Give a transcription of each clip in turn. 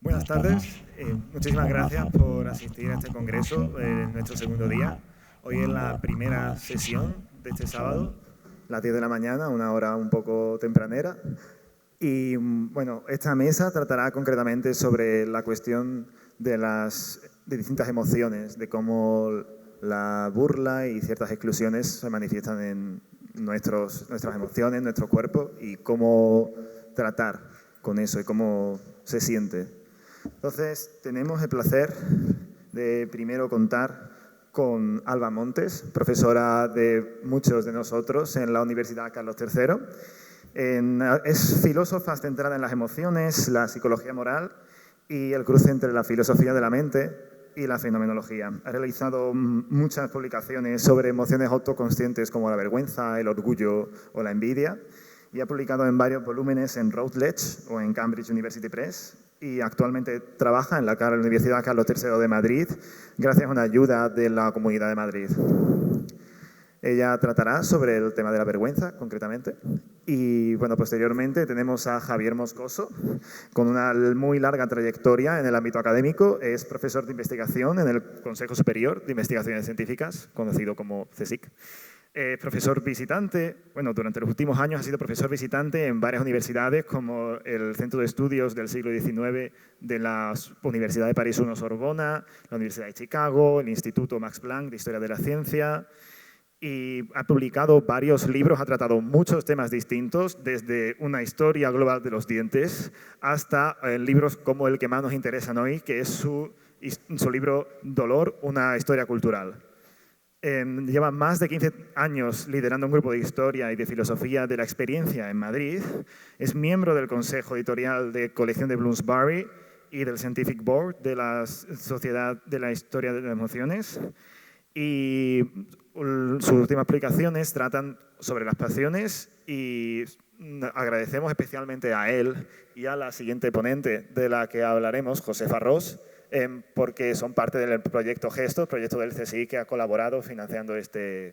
Buenas tardes, muchísimas gracias por asistir a este congreso en nuestro segundo día. Hoy es la primera sesión de este sábado, las 10 de la mañana, una hora un poco tempranera. Y bueno, esta mesa tratará concretamente sobre la cuestión de distintas emociones, de cómo la burla y ciertas exclusiones se manifiestan en nuestras emociones, nuestro cuerpo, y cómo tratar con eso y cómo se siente. Entonces, tenemos el placer de primero contar con Alba Montes, profesora de muchos de nosotros en la Universidad Carlos III. Es filósofa centrada en las emociones, la psicología moral y el cruce entre la filosofía de la mente y la fenomenología. Ha realizado muchas publicaciones sobre emociones autoconscientes como la vergüenza, el orgullo o la envidia, y ha publicado en varios volúmenes en Routledge o en Cambridge University Press, y actualmente trabaja en la Universidad Carlos III de Madrid gracias a una ayuda de la Comunidad de Madrid. Ella tratará sobre el tema de la vergüenza, concretamente. Y bueno, posteriormente tenemos a Javier Moscoso, con una muy larga trayectoria en el ámbito académico. Es profesor de investigación en el Consejo Superior de Investigaciones Científicas, conocido como CSIC. Profesor visitante, bueno, durante los últimos años ha sido profesor visitante en varias universidades, como el Centro de Estudios del Siglo XIX de la Universidad de París I Sorbona, la Universidad de Chicago, el Instituto Max Planck de Historia de la Ciencia, y ha publicado varios libros, ha tratado muchos temas distintos, desde una historia global de los dientes hasta libros como el que más nos interesan hoy, que es su libro Dolor, una historia cultural. Lleva más de 15 años liderando un grupo de historia y de filosofía de la experiencia en Madrid. Es miembro del consejo editorial de colección de Bloomsbury y del Scientific Board de la Sociedad de la Historia de las Emociones. Y sus últimas publicaciones tratan sobre las pasiones, y agradecemos especialmente a él y a la siguiente ponente de la que hablaremos, Josefa Ros, porque son parte del proyecto Gestos, proyecto del CSI que ha colaborado financiando este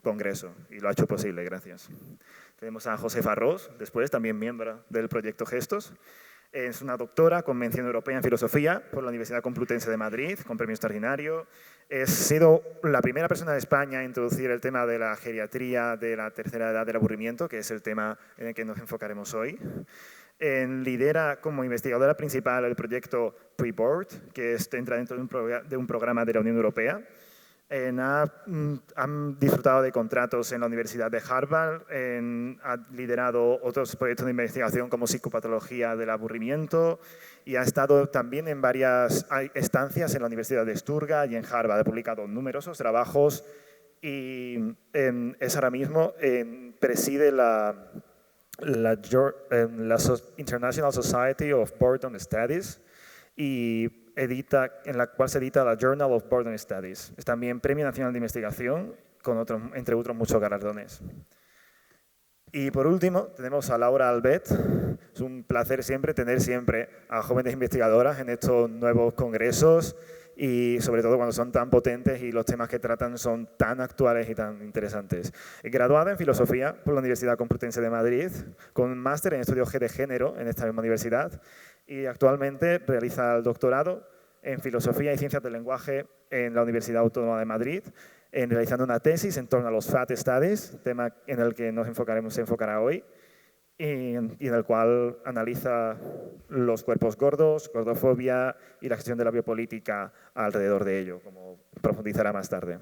congreso y lo ha hecho posible, gracias. Tenemos a Josefa Ros, después también miembro del proyecto Gestos. Es una doctora con mención europea en filosofía por la Universidad Complutense de Madrid, con premio extraordinario. Ha sido la primera persona de España a introducir el tema de la geriatría de la tercera edad del aburrimiento, que es el tema en el que nos enfocaremos hoy. Lidera como investigadora principal el proyecto Pre-Board, que entra dentro de un programa de la Unión Europea. Han disfrutado de contratos en la Universidad de Harvard, ha liderado otros proyectos de investigación como psicopatología del aburrimiento, y ha estado también en varias estancias en la Universidad de Stuttgart y en Harvard. Ha publicado numerosos trabajos y es ahora mismo preside la International Society of Boredom Studies, y en la cual se edita la Journal of Boredom Studies. Es también Premio Nacional de Investigación, entre otros muchos galardones. Y por último, tenemos a Laura Albet. Es un placer tener siempre a jóvenes investigadoras en estos nuevos congresos, y sobre todo cuando son tan potentes y los temas que tratan son tan actuales y tan interesantes. Graduada en Filosofía por la Universidad Complutense de Madrid, con un máster en Estudios de Género en esta misma universidad, y actualmente realiza el doctorado en Filosofía y Ciencias del Lenguaje en la Universidad Autónoma de Madrid, realizando una tesis en torno a los Fat Studies, tema en el que se enfocará hoy, y en el cual analiza los cuerpos gordos, gordofobia y la gestión de la biopolítica alrededor de ello, como profundizará más tarde.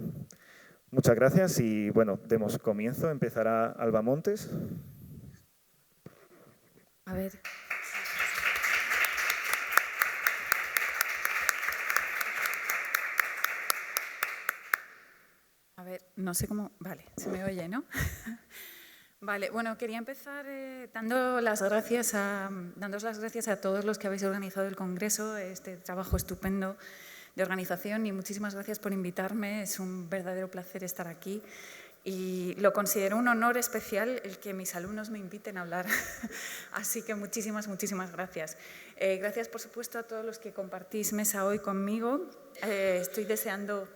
Muchas gracias y bueno, demos comienzo. Empezará Alba Montes. A ver. A ver, no sé cómo... Vale, se me oye, ¿no? Vale, bueno, quería empezar dándoos las gracias a todos los que habéis organizado el Congreso, este trabajo estupendo de organización, y muchísimas gracias por invitarme. Es un verdadero placer estar aquí y lo considero un honor especial el que mis alumnos me inviten a hablar. Así que muchísimas gracias. Gracias, por supuesto, a todos los que compartís mesa hoy conmigo. Estoy deseando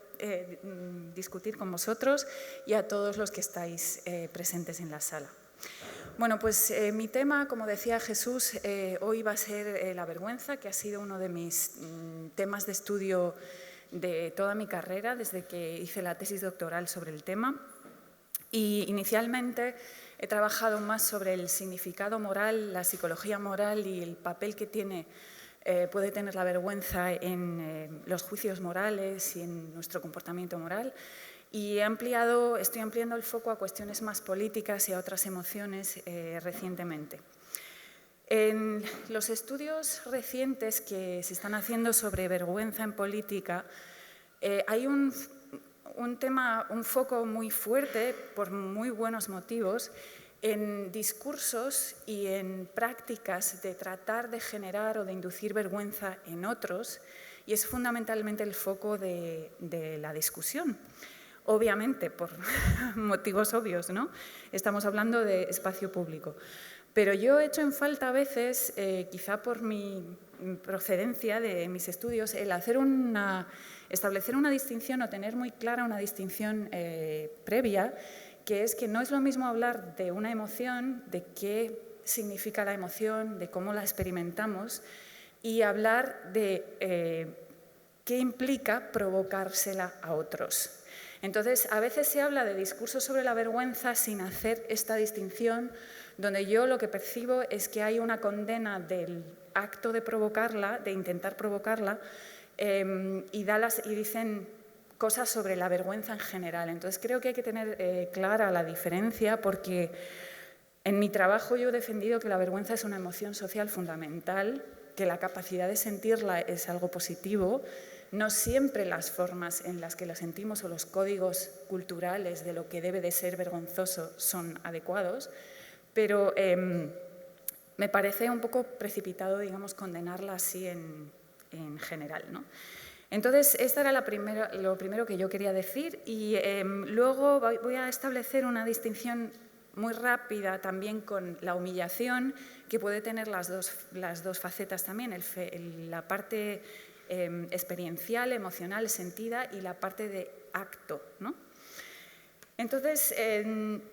discutir con vosotros, y a todos los que estáis presentes en la sala. Bueno, pues mi tema, como decía Jesús, hoy va a ser la vergüenza, que ha sido uno de mis temas de estudio de toda mi carrera, desde que hice la tesis doctoral sobre el tema. Y inicialmente he trabajado más sobre el significado moral, la psicología moral y el papel que puede tener la vergüenza en los juicios morales y en nuestro comportamiento moral. Y estoy ampliando el foco a cuestiones más políticas y a otras emociones recientemente. En los estudios recientes que se están haciendo sobre vergüenza en política, hay un foco muy fuerte, por muy buenos motivos, en discursos y en prácticas de tratar de generar o de inducir vergüenza en otros, y es fundamentalmente el foco de la discusión. Obviamente, por motivos obvios, ¿no? Estamos hablando de espacio público. Pero yo he hecho en falta a veces, quizá por mi procedencia de mis estudios, el establecer una distinción o tener muy clara una distinción previa, que es que no es lo mismo hablar de una emoción, de qué significa la emoción, de cómo la experimentamos, y hablar de qué implica provocársela a otros. Entonces, a veces se habla de discursos sobre la vergüenza sin hacer esta distinción, donde yo lo que percibo es que hay una condena del acto de provocarla, de intentar provocarla, y dicen cosas sobre la vergüenza en general. Entonces, creo que hay que tener clara la diferencia, porque en mi trabajo yo he defendido que la vergüenza es una emoción social fundamental, que la capacidad de sentirla es algo positivo. No siempre las formas en las que la sentimos o los códigos culturales de lo que debe de ser vergonzoso son adecuados, pero me parece un poco precipitado, digamos, condenarla así en general, ¿no? Entonces, esta era lo primero que yo quería decir, y luego voy a establecer una distinción muy rápida también con la humillación, que puede tener las dos facetas también, la parte experiencial, emocional, sentida, y la parte de acto, ¿no? Entonces,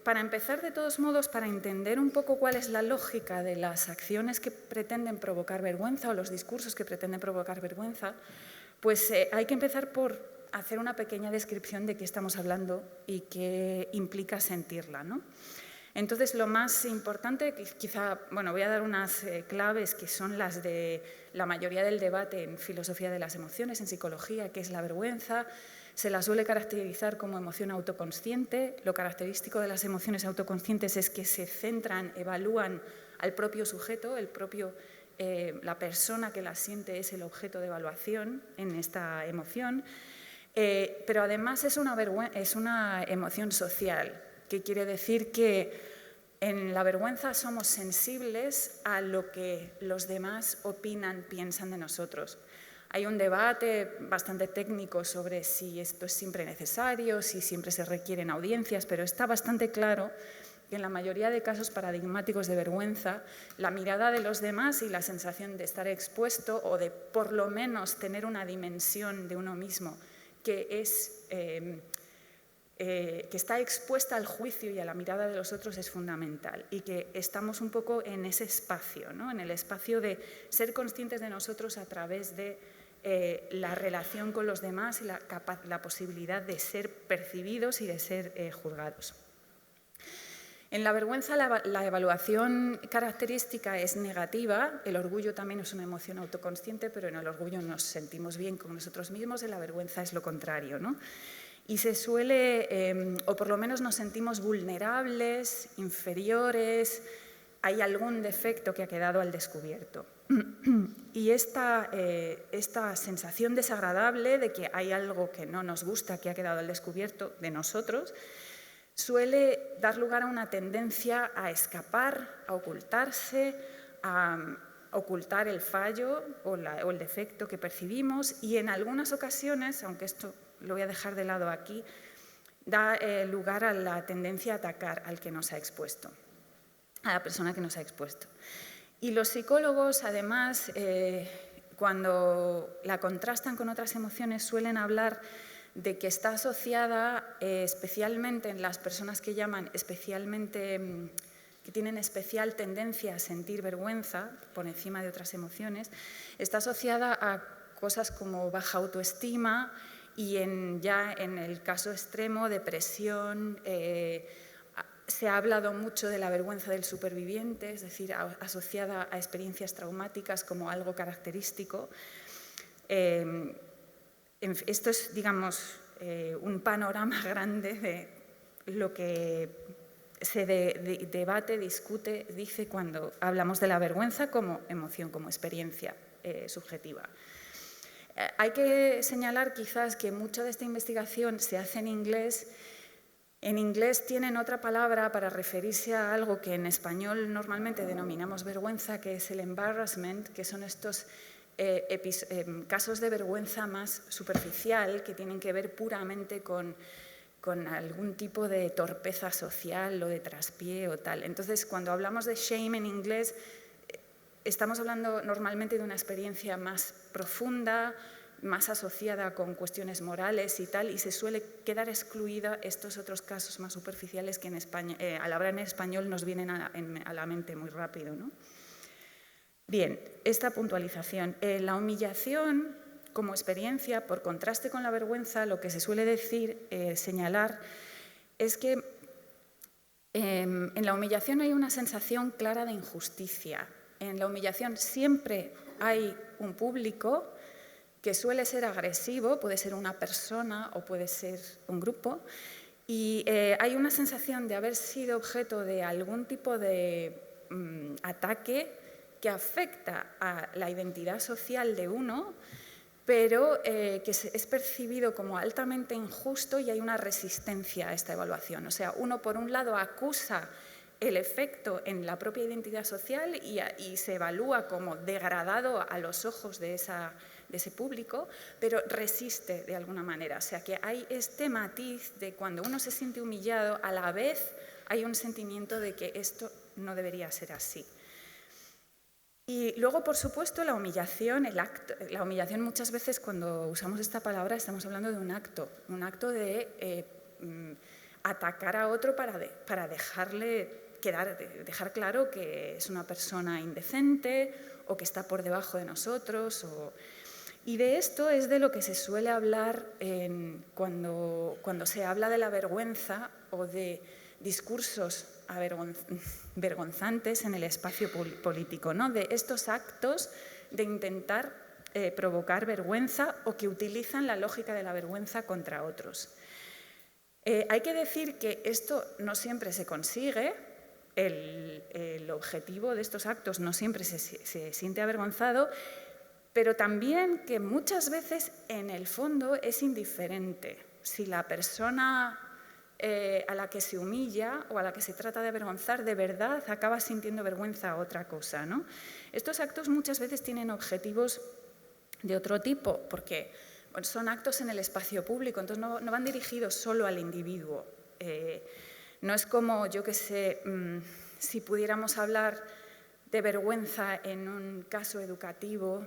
para empezar, de todos modos, para entender un poco cuál es la lógica de las acciones que pretenden provocar vergüenza o los discursos que pretenden provocar vergüenza, pues hay que empezar por hacer una pequeña descripción de qué estamos hablando y qué implica sentirla, ¿no? Entonces, lo más importante, quizá, bueno, voy a dar unas claves que son las de la mayoría del debate en filosofía de las emociones, en psicología, que es la vergüenza. Se la suele caracterizar como emoción autoconsciente. Lo característico de las emociones autoconscientes es que se centran, evalúan al propio sujeto, la persona que la siente es el objeto de evaluación en esta emoción, pero además es una emoción social, que quiere decir que en la vergüenza somos sensibles a lo que los demás opinan, piensan de nosotros. Hay un debate bastante técnico sobre si esto es siempre necesario, si siempre se requieren audiencias, pero está bastante claro que en la mayoría de casos paradigmáticos de vergüenza, la mirada de los demás y la sensación de estar expuesto o de por lo menos tener una dimensión de uno mismo que está expuesta al juicio y a la mirada de los otros es fundamental, y que estamos un poco en ese espacio, ¿no? En el espacio de ser conscientes de nosotros a través de la relación con los demás y la posibilidad de ser percibidos y de ser juzgados. En la vergüenza la evaluación característica es negativa. El orgullo también es una emoción autoconsciente, pero en el orgullo nos sentimos bien con nosotros mismos, en la vergüenza es lo contrario, ¿no? Y se suele, o por lo menos nos sentimos vulnerables, inferiores, hay algún defecto que ha quedado al descubierto. Y esta sensación desagradable de que hay algo que no nos gusta, que ha quedado al descubierto de nosotros, suele dar lugar a una tendencia a escapar, a ocultarse, a ocultar el fallo o el defecto que percibimos, y en algunas ocasiones, aunque esto lo voy a dejar de lado aquí, da lugar a la tendencia a atacar al que nos ha expuesto, a la persona que nos ha expuesto. Y los psicólogos, además, cuando la contrastan con otras emociones, suelen hablar de que está asociada especialmente en las personas que llaman especialmente, que tienen especial tendencia a sentir vergüenza por encima de otras emociones, está asociada a cosas como baja autoestima y ya en el caso extremo, depresión. Se ha hablado mucho de la vergüenza del superviviente, es decir, asociada a experiencias traumáticas como algo característico. Esto es, digamos, un panorama grande de lo que se debate, discute, dice cuando hablamos de la vergüenza como emoción, como experiencia subjetiva. Hay que señalar quizás que mucha de esta investigación se hace en inglés. En inglés tienen otra palabra para referirse a algo que en español normalmente denominamos vergüenza, que es el embarrassment, que son estos casos de vergüenza más superficial que tienen que ver puramente con algún tipo de torpeza social o de traspié o tal. Entonces, cuando hablamos de shame en inglés, estamos hablando normalmente de una experiencia más profunda, más asociada con cuestiones morales y tal, y se suele quedar excluida estos otros casos más superficiales que en España, al hablar en español nos vienen a la mente muy rápido, ¿no? Bien, esta puntualización. La humillación como experiencia, por contraste con la vergüenza, lo que se suele decir, señalar, es que en la humillación hay una sensación clara de injusticia. En la humillación siempre hay un público que suele ser agresivo, puede ser una persona o puede ser un grupo, y hay una sensación de haber sido objeto de algún tipo de ataque que afecta a la identidad social de uno, pero que es percibido como altamente injusto y hay una resistencia a esta evaluación. O sea, uno por un lado acusa el efecto en la propia identidad social y se evalúa como degradado a los ojos de ese público, pero resiste de alguna manera. O sea, que hay este matiz de cuando uno se siente humillado, a la vez hay un sentimiento de que esto no debería ser así. Y luego, por supuesto, la humillación, la humillación muchas veces cuando usamos esta palabra estamos hablando de un acto de atacar a otro para dejar claro que es una persona indecente o que está por debajo de nosotros. Y de esto es de lo que se suele hablar cuando se habla de la vergüenza o de discursos vergonzantes en el espacio político, ¿no? De estos actos de intentar provocar vergüenza o que utilizan la lógica de la vergüenza contra otros. Hay que decir que esto no siempre se consigue, el objetivo de estos actos no siempre se siente avergonzado, pero también que muchas veces en el fondo es indiferente. Si la persona a la que se humilla o a la que se trata de avergonzar de verdad acaba sintiendo vergüenza a otra cosa, ¿no? Estos actos muchas veces tienen objetivos de otro tipo, porque son actos en el espacio público, entonces no van dirigidos solo al individuo. No es como, yo qué sé, si pudiéramos hablar de vergüenza en un caso educativo,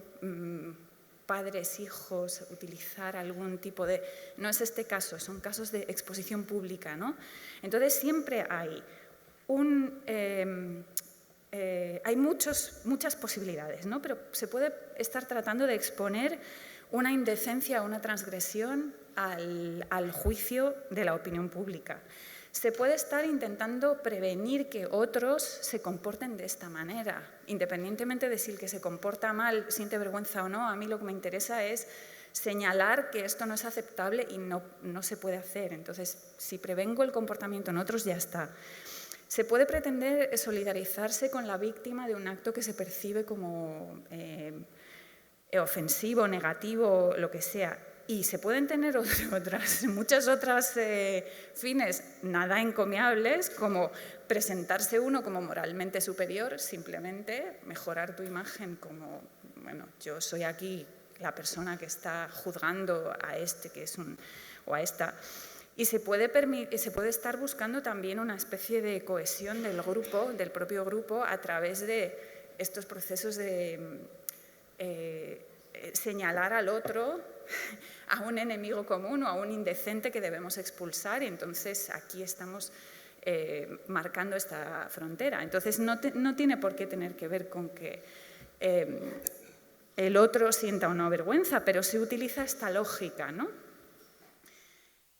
padres, hijos, utilizar algún tipo de... No es este caso, son casos de exposición pública, ¿no? Entonces siempre hay hay muchas posibilidades, ¿no? Pero se puede estar tratando de exponer una indecencia o una transgresión al juicio de la opinión pública. Se puede estar intentando prevenir que otros se comporten de esta manera, independientemente de si el que se comporta mal siente vergüenza o no. A mí lo que me interesa es señalar que esto no es aceptable y no se puede hacer. Entonces, si prevengo el comportamiento en otros, ya está. Se puede pretender solidarizarse con la víctima de un acto que se percibe como ofensivo, negativo, lo que sea. Y se pueden tener muchas otras fines nada encomiables, como presentarse uno como moralmente superior, simplemente mejorar tu imagen como, bueno, yo soy aquí la persona que está juzgando a este que es o a esta. Y se puede estar buscando también una especie de cohesión del grupo, del propio grupo, a través de estos procesos de señalar al otro, a un enemigo común o a un indecente que debemos expulsar. Y entonces aquí estamos marcando esta frontera. Entonces, no tiene por qué tener que ver con que el otro sienta o no vergüenza, pero se utiliza esta lógica, ¿no?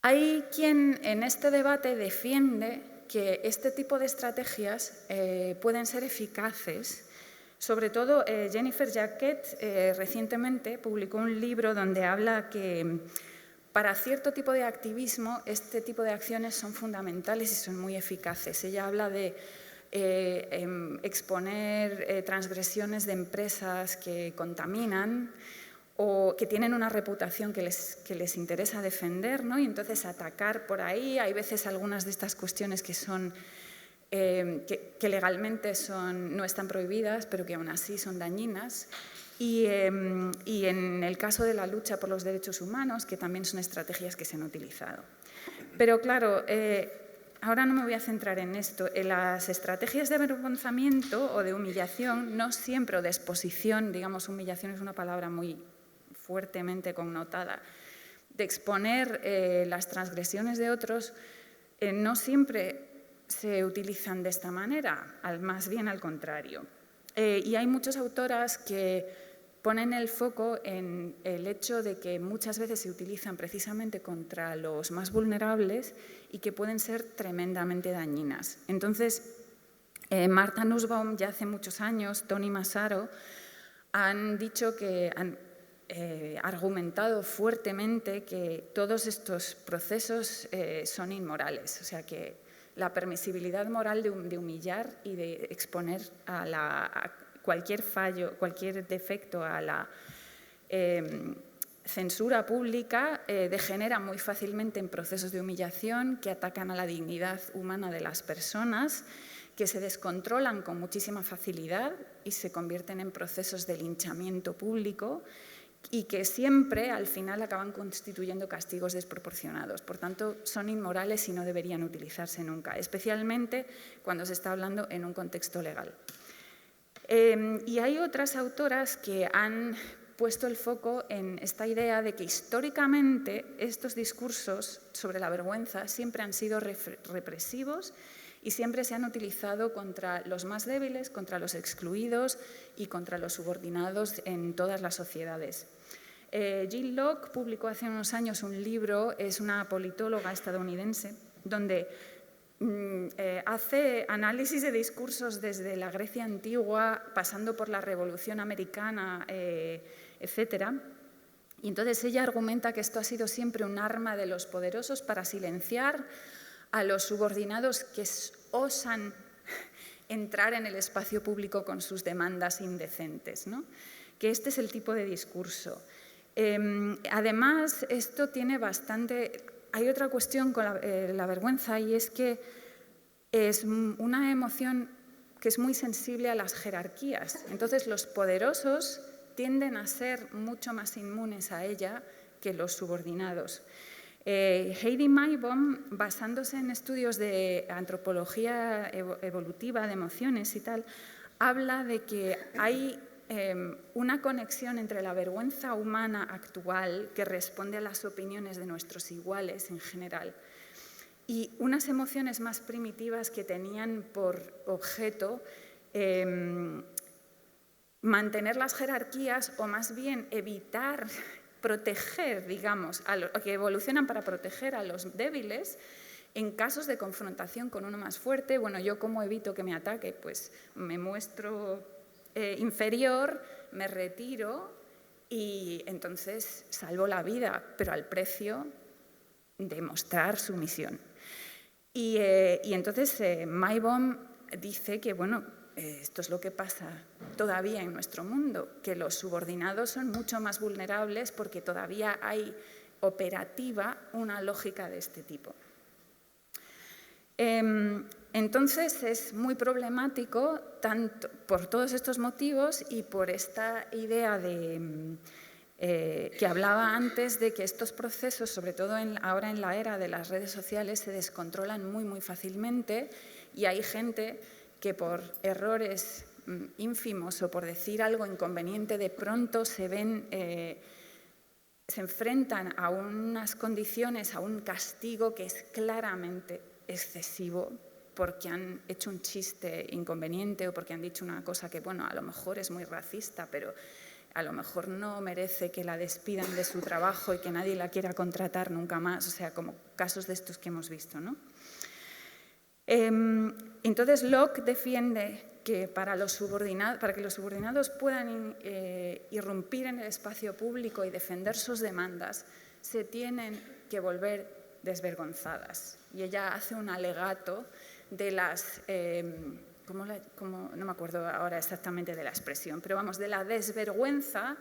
Hay quien en este debate defiende que este tipo de estrategias pueden ser eficaces. Sobre todo, Jennifer Jaquet recientemente publicó un libro donde habla que para cierto tipo de activismo este tipo de acciones son fundamentales y son muy eficaces. Ella habla de exponer transgresiones de empresas que contaminan o que tienen una reputación que les interesa defender, ¿no? Y entonces atacar por ahí. Hay veces algunas de estas cuestiones que son que legalmente no están prohibidas, pero que aún así son dañinas. Y en el caso de la lucha por los derechos humanos, que también son estrategias que se han utilizado. Pero claro, ahora no me voy a centrar en esto. Las estrategias de avergonzamiento o de humillación, no siempre, o de exposición, digamos, humillación es una palabra muy fuertemente connotada, de exponer las transgresiones de otros, no siempre se utilizan de esta manera, más bien al contrario. Y hay muchas autoras que ponen el foco en el hecho de que muchas veces se utilizan precisamente contra los más vulnerables y que pueden ser tremendamente dañinas. Entonces, Martha Nussbaum ya hace muchos años, Toni Massaro, han dicho que han argumentado fuertemente que todos estos procesos son inmorales, o sea que la permisibilidad moral de humillar y de exponer a cualquier fallo, cualquier defecto a la censura pública degenera muy fácilmente en procesos de humillación que atacan a la dignidad humana de las personas, que se descontrolan con muchísima facilidad y se convierten en procesos de linchamiento público y que siempre al final acaban constituyendo castigos desproporcionados. Por tanto, son inmorales y no deberían utilizarse nunca, especialmente cuando se está hablando en un contexto legal. Y hay otras autoras que han puesto el foco en esta idea de que históricamente estos discursos sobre la vergüenza siempre han sido represivos y siempre se han utilizado contra los más débiles, contra los excluidos y contra los subordinados en todas las sociedades. Jill Locke publicó hace unos años un libro, es una politóloga estadounidense, donde hace análisis de discursos desde la Grecia antigua, pasando por la Revolución Americana, etc. Y entonces ella argumenta que esto ha sido siempre un arma de los poderosos para silenciar a los subordinados que osan entrar en el espacio público con sus demandas indecentes, ¿no? Que este es el tipo de discurso. Además, esto tiene bastante... Hay otra cuestión con la vergüenza y es que es una emoción que es muy sensible a las jerarquías. Entonces, los poderosos tienden a ser mucho más inmunes a ella que los subordinados. Heidi Maibaum, basándose en estudios de antropología evolutiva, de emociones y tal, habla de que hay una conexión entre la vergüenza humana actual, que responde a las opiniones de nuestros iguales en general, y unas emociones más primitivas que tenían por objeto mantener las jerarquías o más bien evitar, proteger, digamos, que evolucionan para proteger a los débiles en casos de confrontación con uno más fuerte. Bueno, yo como evito que me ataque, pues me muestro inferior, me retiro y entonces salvo la vida, pero al precio de mostrar sumisión. Y entonces Maibaum dice que, bueno, esto es lo que pasa todavía en nuestro mundo, que los subordinados son mucho más vulnerables porque todavía hay operativa una lógica de este tipo. Entonces es muy problemático tanto por todos estos motivos y por esta idea de, que hablaba antes de que estos procesos, sobre todo ahora en la era de las redes sociales, se descontrolan muy fácilmente y hay gente que por errores ínfimos o por decir algo inconveniente de pronto se enfrentan a unas condiciones, a un castigo que es claramente excesivo porque han hecho un chiste inconveniente o porque han dicho una cosa que, bueno, a lo mejor es muy racista, pero a lo mejor no merece que la despidan de su trabajo y que nadie la quiera contratar nunca más, o sea, como casos de estos que hemos visto, ¿no? Entonces, Locke defiende que para que los subordinados puedan irrumpir en el espacio público y defender sus demandas, se tienen que volver desvergonzadas. Y ella hace un alegato de las... no me acuerdo ahora exactamente de la expresión, pero vamos, de la desvergüenza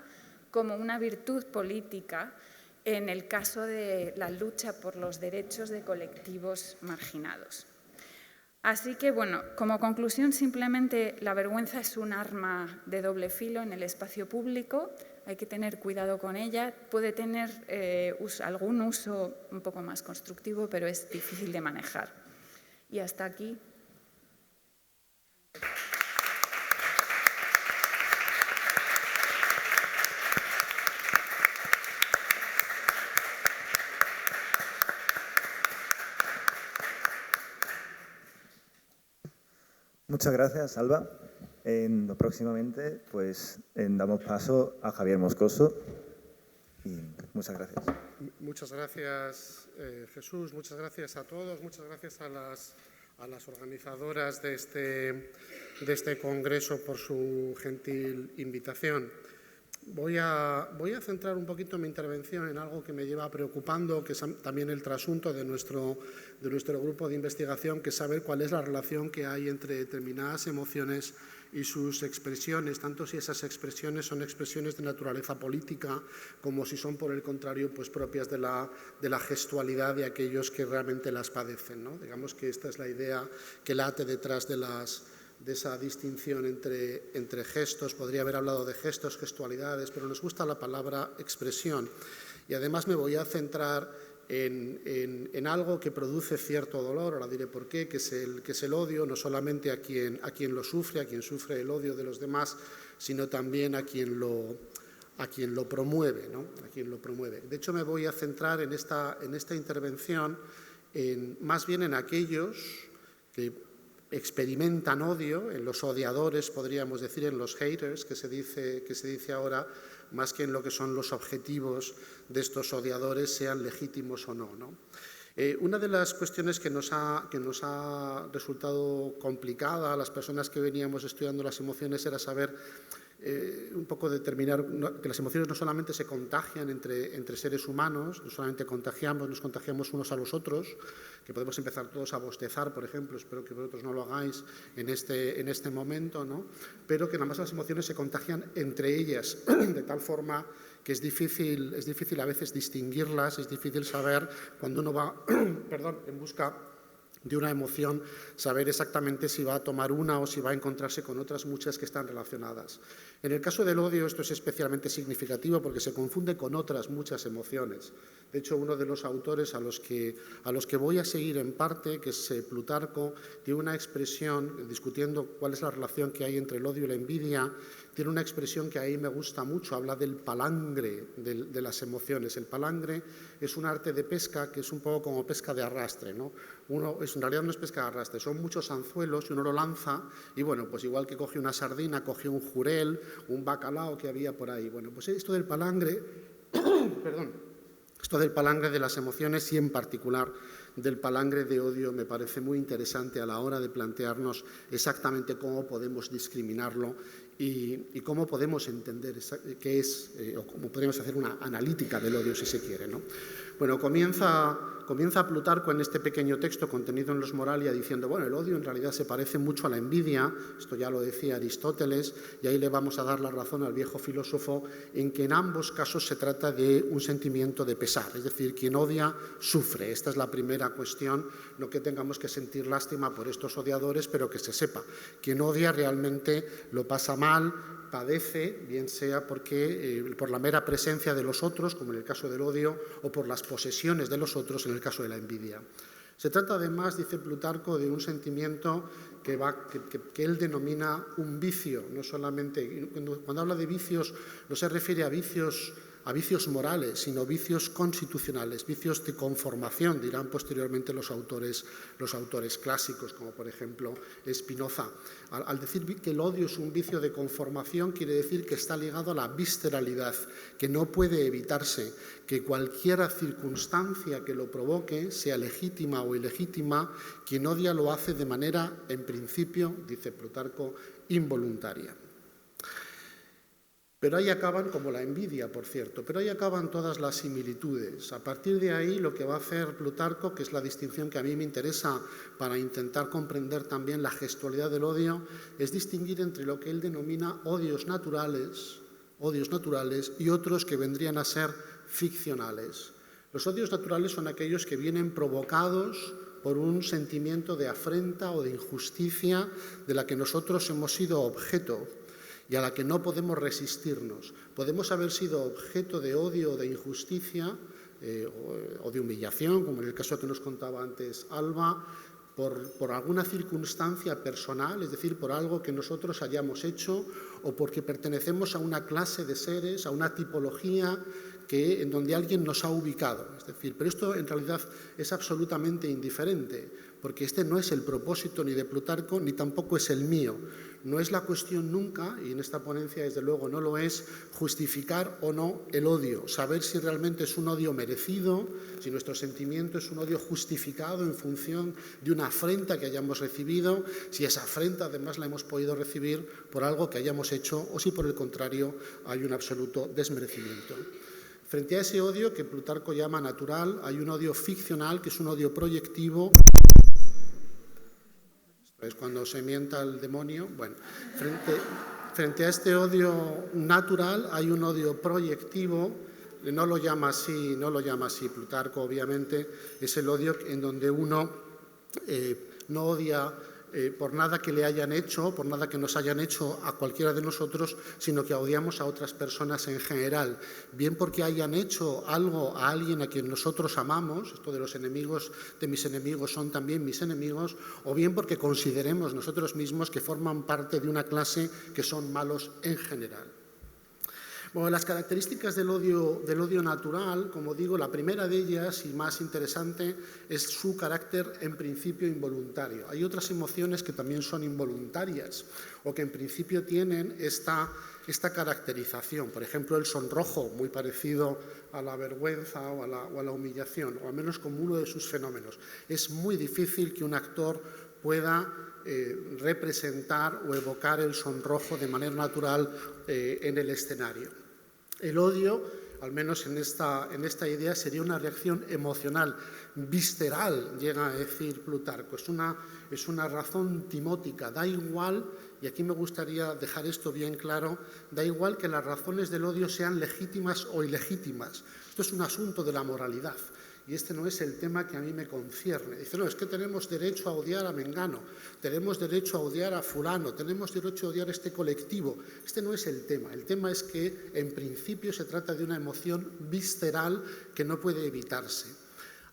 como una virtud política en el caso de la lucha por los derechos de colectivos marginados. Así que, bueno, como conclusión, simplemente la vergüenza es un arma de doble filo en el espacio público, hay que tener cuidado con ella, puede tener algún uso un poco más constructivo, pero es difícil de manejar. Y hasta aquí. Muchas gracias, Alba. Próximamente pues, damos paso a Javier Moscoso. Y muchas gracias. Muchas gracias, Jesús. Muchas gracias a todos. Muchas gracias a las organizadoras de este congreso por su gentil invitación. Voy a centrar un poquito mi intervención en algo que me lleva preocupando, que es también el trasunto de nuestro grupo de investigación, que es saber cuál es la relación que hay entre determinadas emociones y sus expresiones, tanto si esas expresiones son expresiones de naturaleza política, como si son, por el contrario, pues propias de la gestualidad de aquellos que realmente las padecen, ¿no? Digamos que esta es la idea que late detrás de esa distinción entre gestos. Podría haber hablado de gestos, gestualidades, pero nos gusta la palabra expresión. Y además me voy a centrar en algo que produce cierto dolor, ahora diré por qué, que es el odio, no solamente a quien lo sufre, a quien sufre el odio de los demás, sino también a quien lo promueve, ¿no? A quien lo promueve. De hecho, me voy a centrar en esta intervención más bien en aquellos que experimentan odio, en los odiadores, podríamos decir, en los haters, que se dice ahora, más que en lo que son los objetivos de estos odiadores, sean legítimos o no, ¿no? Una de las cuestiones que nos ha resultado complicada a las personas que veníamos estudiando las emociones era saber un poco determinar que las emociones no solamente se contagian entre seres humanos, no solamente nos contagiamos unos a los otros, que podemos empezar todos a bostezar, por ejemplo, espero que vosotros no lo hagáis en este momento, ¿no? Pero que además las emociones se contagian entre ellas, de tal forma que es difícil a veces distinguirlas, es difícil saber cuando uno va en busca de una emoción, saber exactamente si va a tomar una o si va a encontrarse con otras muchas que están relacionadas. En el caso del odio esto es especialmente significativo porque se confunde con otras muchas emociones. De hecho, uno de los autores a los que voy a seguir en parte, que es Plutarco, tiene una expresión, discutiendo cuál es la relación que hay entre el odio y la envidia, tiene una expresión que a mí me gusta mucho, habla del palangre de las emociones. El palangre es un arte de pesca que es un poco como pesca de arrastre, ¿no? En realidad no es pesca de arrastre, son muchos anzuelos y uno lo lanza y, bueno, pues igual que coge una sardina, coge un jurel, un bacalao que había por ahí. Bueno, pues esto del palangre, esto del palangre de las emociones y en particular del palangre de odio me parece muy interesante a la hora de plantearnos exactamente cómo podemos discriminarlo y cómo podemos entender qué es, o cómo podríamos hacer una analítica del odio, si se quiere, ¿no? Bueno, comienza Plutarco en este pequeño texto contenido en Los Moralia diciendo, bueno, el odio en realidad se parece mucho a la envidia, esto ya lo decía Aristóteles, y ahí le vamos a dar la razón al viejo filósofo en que en ambos casos se trata de un sentimiento de pesar, es decir, quien odia sufre. Esta es la primera cuestión, no que tengamos que sentir lástima por estos odiadores, pero que se sepa, quien odia realmente lo pasa mal, padece, bien sea porque por la mera presencia de los otros, como en el caso del odio, o por las posesiones de los otros, en el caso de la envidia. Se trata además, dice Plutarco, de un sentimiento que él denomina un vicio, no solamente, cuando habla de vicios no se refiere a vicios a vicios morales, sino vicios constitucionales, vicios de conformación, dirán posteriormente los autores clásicos, como por ejemplo Spinoza. Al decir que el odio es un vicio de conformación, quiere decir que está ligado a la visceralidad, que no puede evitarse, que cualquier circunstancia que lo provoque, sea legítima o ilegítima, quien odia lo hace de manera, en principio, dice Plutarco, involuntaria. Pero ahí acaban, como la envidia, por cierto, pero ahí acaban todas las similitudes. A partir de ahí, lo que va a hacer Plutarco, que es la distinción que a mí me interesa para intentar comprender también la gestualidad del odio, es distinguir entre lo que él denomina odios naturales y otros que vendrían a ser ficcionales. Los odios naturales son aquellos que vienen provocados por un sentimiento de afrenta o de injusticia de la que nosotros hemos sido objeto y a la que no podemos resistirnos. Podemos haber sido objeto de odio o de injusticia o de humillación, como en el caso que nos contaba antes Alba, por alguna circunstancia personal, es decir, por algo que nosotros hayamos hecho o porque pertenecemos a una clase de seres, a una tipología en donde alguien nos ha ubicado. Es decir, pero esto en realidad es absolutamente indiferente, porque este no es el propósito ni de Plutarco ni tampoco es el mío. No es la cuestión nunca, y en esta ponencia desde luego no lo es, justificar o no el odio, saber si realmente es un odio merecido, si nuestro sentimiento es un odio justificado en función de una afrenta que hayamos recibido, si esa afrenta además la hemos podido recibir por algo que hayamos hecho o si por el contrario hay un absoluto desmerecimiento. Frente a ese odio que Plutarco llama natural, hay un odio ficcional, que es un odio proyectivo. Es cuando se mienta el demonio. Bueno, frente a este odio natural hay un odio proyectivo. No lo llama así Plutarco, obviamente. Es el odio en donde uno no odia por nada que le hayan hecho, por nada que nos hayan hecho a cualquiera de nosotros, sino que odiamos a otras personas en general, bien porque hayan hecho algo a alguien a quien nosotros amamos, esto de los enemigos de mis enemigos son también mis enemigos, o bien porque consideremos nosotros mismos que forman parte de una clase que son malos en general. Bueno, las características del odio natural, como digo, la primera de ellas y más interesante es su carácter en principio involuntario. Hay otras emociones que también son involuntarias o que en principio tienen esta caracterización. Por ejemplo, el sonrojo, muy parecido a la vergüenza o a la humillación, o al menos como uno de sus fenómenos. Es muy difícil que un actor pueda representar o evocar el sonrojo de manera natural en el escenario. El odio, al menos en esta idea, sería una reacción emocional, visceral, llega a decir Plutarco. Es una razón timótica, da igual, y aquí me gustaría dejar esto bien claro, da igual que las razones del odio sean legítimas o ilegítimas. Esto es un asunto de la moralidad. Y este no es el tema que a mí me concierne. Dice, no, es que tenemos derecho a odiar a Mengano, tenemos derecho a odiar a fulano, tenemos derecho a odiar a este colectivo. Este no es el tema. El tema es que, en principio, se trata de una emoción visceral que no puede evitarse.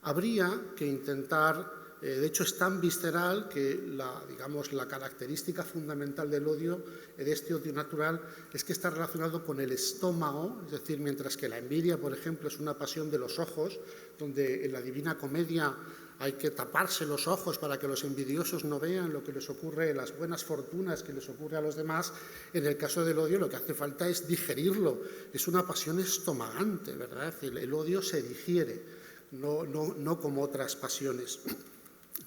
Habría que intentar, de hecho es tan visceral que la característica fundamental del odio, de este odio natural, es que está relacionado con el estómago, es decir, mientras que la envidia, por ejemplo, es una pasión de los ojos, donde en la Divina Comedia hay que taparse los ojos para que los envidiosos no vean lo que les ocurre, las buenas fortunas que les ocurre a los demás. En el caso del odio lo que hace falta es digerirlo, es una pasión estomagante, ¿verdad? Es decir, el odio se digiere, no como otras pasiones.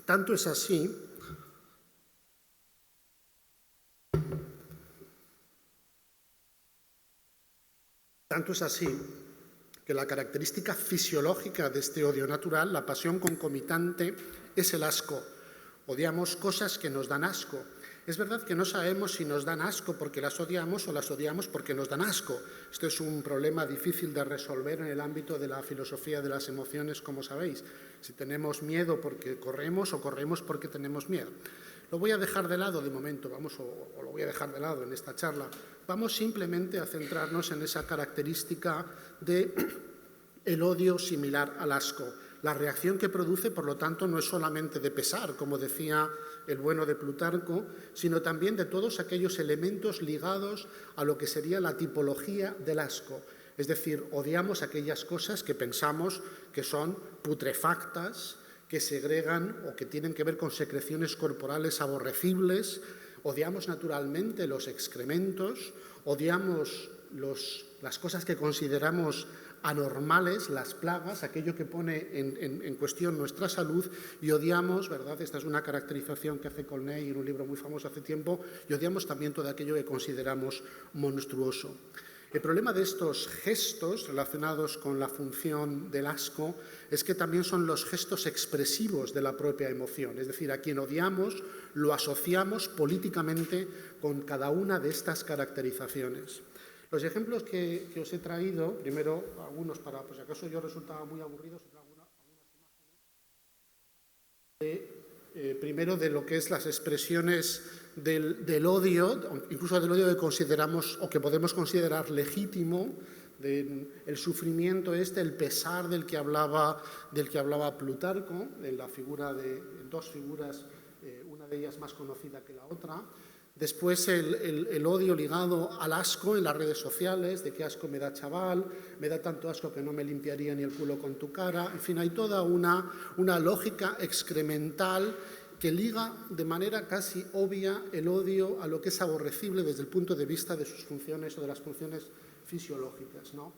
Tanto es así que la característica fisiológica de este odio natural, la pasión concomitante, es el asco. Odiamos cosas que nos dan asco. Es verdad que no sabemos si nos dan asco porque las odiamos o las odiamos porque nos dan asco. Esto es un problema difícil de resolver en el ámbito de la filosofía de las emociones, como sabéis. Si tenemos miedo porque corremos o corremos porque tenemos miedo. Lo voy a dejar de lado de momento, o lo voy a dejar de lado en esta charla. Vamos simplemente a centrarnos en esa característica del odio similar al asco. La reacción que produce, por lo tanto, no es solamente de pesar, como decía el bueno de Plutarco, sino también de todos aquellos elementos ligados a lo que sería la tipología del asco. Es decir, odiamos aquellas cosas que pensamos que son putrefactas, que segregan o que tienen que ver con secreciones corporales aborrecibles. Odiamos naturalmente los excrementos, odiamos las cosas que consideramos anormales, las plagas, aquello que pone en cuestión nuestra salud, y odiamos, ¿verdad? Esta es una caracterización que hace Corneille en un libro muy famoso hace tiempo, y odiamos también todo aquello que consideramos monstruoso. El problema de estos gestos relacionados con la función del asco es que también son los gestos expresivos de la propia emoción, es decir, a quien odiamos lo asociamos políticamente con cada una de estas caracterizaciones. Los ejemplos que os he traído, primero algunos para, por si acaso yo resultaba muy aburrido, algunas imágenes. Primero de lo que es las expresiones del odio, incluso del odio que consideramos o que podemos considerar legítimo, el sufrimiento el pesar del que hablaba Plutarco, en la figura en dos figuras, una de ellas más conocida que la otra. Después el odio ligado al asco en las redes sociales, de qué asco me da chaval, me da tanto asco que no me limpiaría ni el culo con tu cara. En fin, hay toda una lógica excremental que liga de manera casi obvia el odio a lo que es aborrecible desde el punto de vista de sus funciones o de las funciones fisiológicas, ¿no?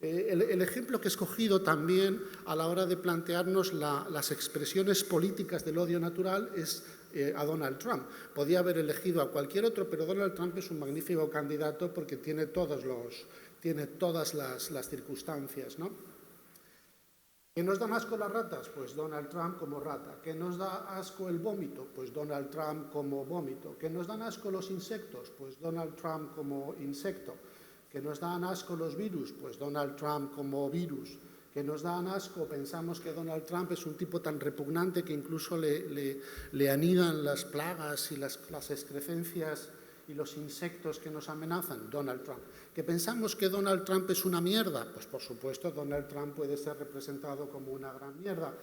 El ejemplo que he escogido también a la hora de plantearnos las expresiones políticas del odio natural es a Donald Trump. Podía haber elegido a cualquier otro, pero Donald Trump es un magnífico candidato porque tiene todas las circunstancias, ¿no? ¿Que nos dan asco las ratas? Pues Donald Trump como rata. ¿Que nos da asco el vómito? Pues Donald Trump como vómito. ¿Que nos dan asco los insectos? Pues Donald Trump como insecto. ¿Que nos dan asco los virus? Pues Donald Trump como virus. ¿Que nos dan asco? Pensamos que Donald Trump es un tipo tan repugnante que incluso le anidan las plagas y las excrecencias y los insectos que nos amenazan. Donald Trump. ¿Que pensamos que Donald Trump es una mierda? Pues por supuesto Donald Trump puede ser representado como una gran mierda.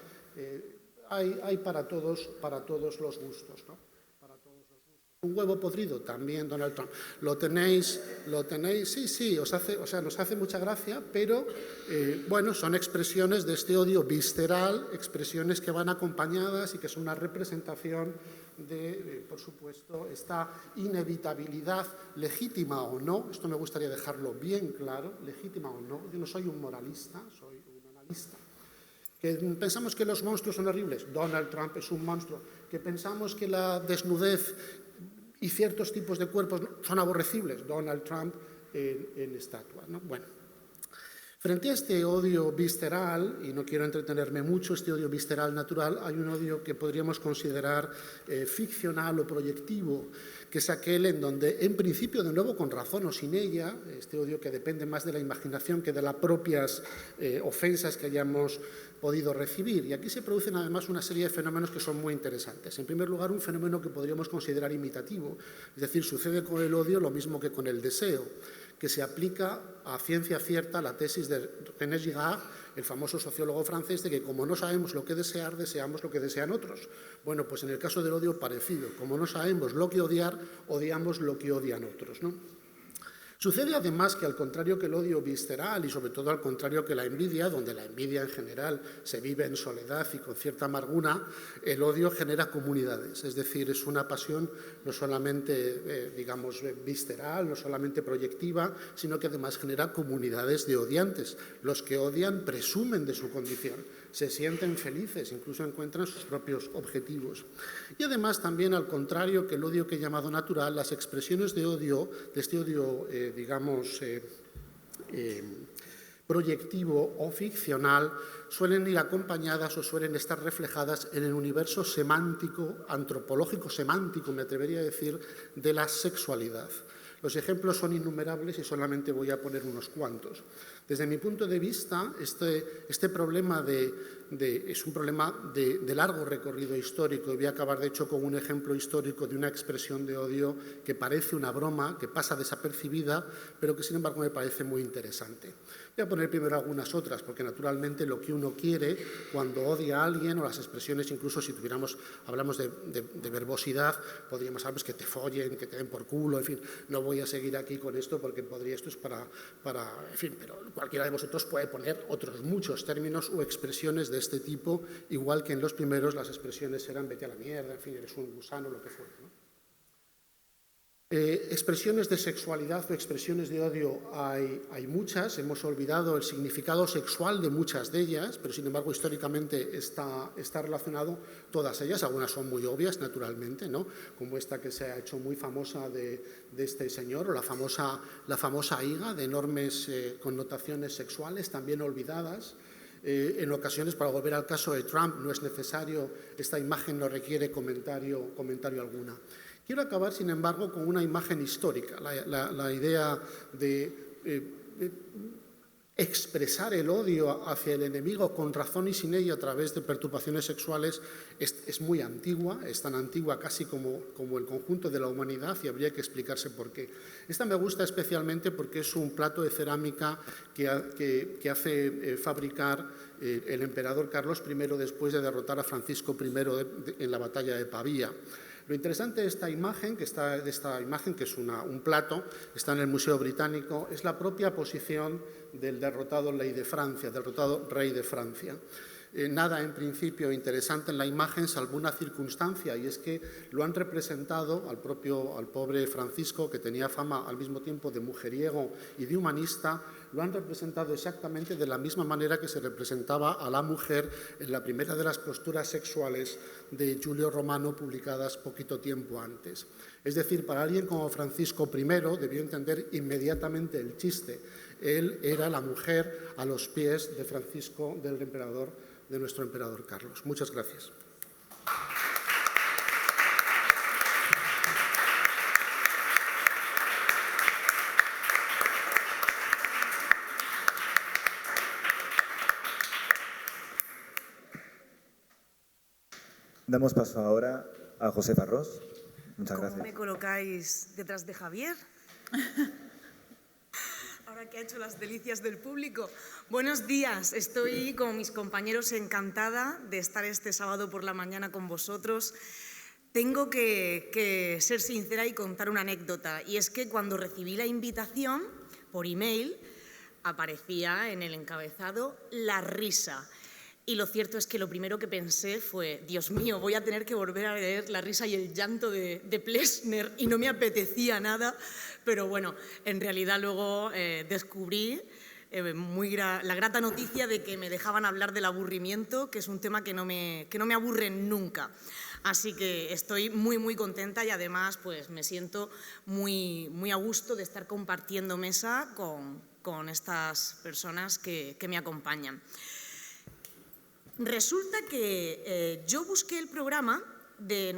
Hay para todos los gustos, ¿no? Un huevo podrido, también Donald Trump. ¿Lo tenéis? Sí, nos hace mucha gracia, pero bueno, son expresiones de este odio visceral, expresiones que van acompañadas y que son una representación de, por supuesto, esta inevitabilidad, legítima o no, esto me gustaría dejarlo bien claro, legítima o no, yo no soy un moralista, soy un analista. ¿Que pensamos que los monstruos son horribles? Donald Trump es un monstruo. ¿Que pensamos que la desnudez y ciertos tipos de cuerpos son aborrecibles? Donald Trump en estatua, ¿no? Bueno, frente a este odio visceral, y no quiero entretenerme mucho, este odio visceral natural, hay un odio que podríamos considerar ficcional o proyectivo, que es aquel en donde, en principio, de nuevo, con razón o sin ella, este odio que depende más de la imaginación que de las propias ofensas que hayamos podido recibir. Y aquí se producen además una serie de fenómenos que son muy interesantes. En primer lugar, un fenómeno que podríamos considerar imitativo, es decir, sucede con el odio lo mismo que con el deseo, que se aplica a ciencia cierta la tesis de René Girard, el famoso sociólogo francés, de que como no sabemos lo que desear, deseamos lo que desean otros. Bueno, pues en el caso del odio parecido, como no sabemos lo que odiar, odiamos lo que odian otros, ¿no? Sucede además que al contrario que el odio visceral y sobre todo al contrario que la envidia, donde la envidia en general se vive en soledad y con cierta amargura, el odio genera comunidades, es decir, es una pasión no solamente, digamos, visceral, no solamente proyectiva, sino que además genera comunidades de odiantes. Los que odian presumen de su condición, se sienten felices, incluso encuentran sus propios objetivos. Y además también, al contrario que el odio que he llamado natural, las expresiones de odio, de este odio proyectivo o ficcional, suelen ir acompañadas o suelen estar reflejadas en el universo semántico, antropológico semántico, me atrevería a decir, de la sexualidad. Los ejemplos son innumerables y solamente voy a poner unos cuantos. Desde mi punto de vista, este problema es un problema de largo recorrido histórico. Voy a acabar, de hecho, con un ejemplo histórico de una expresión de odio que parece una broma, que pasa desapercibida, pero que, sin embargo, me parece muy interesante. Voy a poner primero algunas otras, porque naturalmente lo que uno quiere cuando odia a alguien, o las expresiones, incluso si hablamos de verbosidad, podríamos hablar que te follen, que te den por culo, en fin, no voy a seguir aquí con esto porque esto es para, en fin, pero cualquiera de vosotros puede poner otros muchos términos o expresiones de este tipo, igual que en los primeros las expresiones eran vete a la mierda, en fin, eres un gusano, lo que fuera, ¿no? Expresiones de sexualidad o expresiones de odio hay muchas, hemos olvidado el significado sexual de muchas de ellas, pero sin embargo históricamente está relacionado todas ellas, algunas son muy obvias naturalmente, ¿no? Como esta que se ha hecho muy famosa de este señor, o la famosa higa, de enormes connotaciones sexuales, también olvidadas. En ocasiones, para volver al caso de Trump, no es necesario, esta imagen no requiere comentario alguna. Quiero acabar, sin embargo, con una imagen histórica, la idea de expresar el odio hacia el enemigo con razón y sin ello a través de perturbaciones sexuales es muy antigua, es tan antigua casi como el conjunto de la humanidad, y habría que explicarse por qué. Esta me gusta especialmente porque es un plato de cerámica que hace fabricar el emperador Carlos I después de derrotar a Francisco I en la batalla de Pavía. Lo interesante de esta imagen, que es un plato, está en el Museo Británico, es la propia posición del derrotado rey de Francia. Nada en principio interesante en la imagen, salvo una circunstancia, y es que lo han representado al pobre Francisco, que tenía fama al mismo tiempo de mujeriego y de humanista, lo han representado exactamente de la misma manera que se representaba a la mujer en la primera de las posturas sexuales de Julio Romano, publicadas poquito tiempo antes. Es decir, para alguien como Francisco I debió entender inmediatamente el chiste. Él era la mujer a los pies de Francisco, de nuestro emperador Carlos. Muchas gracias. Damos paso ahora a José Farrós. Muchas gracias. ¿Cómo me colocáis detrás de Javier? Ahora que ha hecho las delicias del público. Buenos días, estoy con mis compañeros encantada de estar este sábado por la mañana con vosotros. Tengo que ser sincera y contar una anécdota, y es que cuando recibí la invitación por email aparecía en el encabezado la risa. Y lo cierto es que lo primero que pensé fue, Dios mío, voy a tener que volver a leer La risa y el llanto de Plessner, y no me apetecía nada, pero bueno, en realidad luego descubrí la grata noticia de que me dejaban hablar del aburrimiento, que es un tema que no me aburre nunca. Así que estoy muy, muy contenta, y además pues me siento muy, muy a gusto de estar compartiendo mesa con estas personas que me acompañan. Resulta que yo busqué el programa de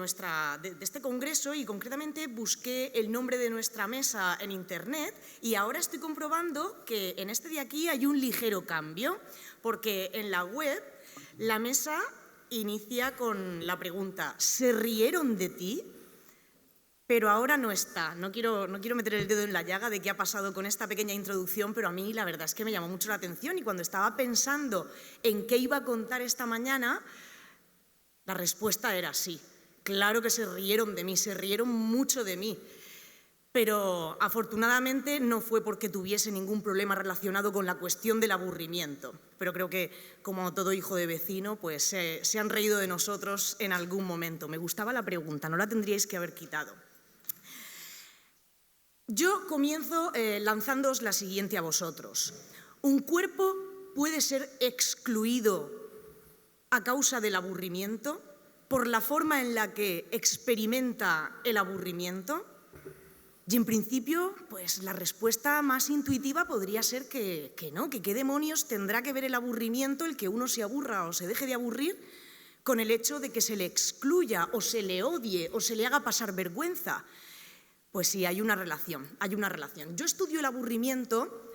este congreso, y concretamente busqué el nombre de nuestra mesa en Internet, y ahora estoy comprobando que en este de aquí hay un ligero cambio, porque en la web la mesa inicia con la pregunta ¿se rieron de ti? Pero ahora no está. No quiero meter el dedo en la llaga de qué ha pasado con esta pequeña introducción, pero a mí la verdad es que me llamó mucho la atención, y cuando estaba pensando en qué iba a contar esta mañana, la respuesta era sí. Claro que se rieron de mí, se rieron mucho de mí. Pero afortunadamente no fue porque tuviese ningún problema relacionado con la cuestión del aburrimiento. Pero creo que, como todo hijo de vecino, pues se han reído de nosotros en algún momento. Me gustaba la pregunta, no la tendríais que haber quitado. Yo comienzo lanzándoos la siguiente a vosotros. ¿Un cuerpo puede ser excluido a causa del aburrimiento por la forma en la que experimenta el aburrimiento? Y en principio, pues la respuesta más intuitiva podría ser que no, que qué demonios tendrá que ver el aburrimiento, el que uno se aburra o se deje de aburrir, con el hecho de que se le excluya o se le odie o se le haga pasar vergüenza. Pues sí, hay una relación, hay una relación. Yo estudio el aburrimiento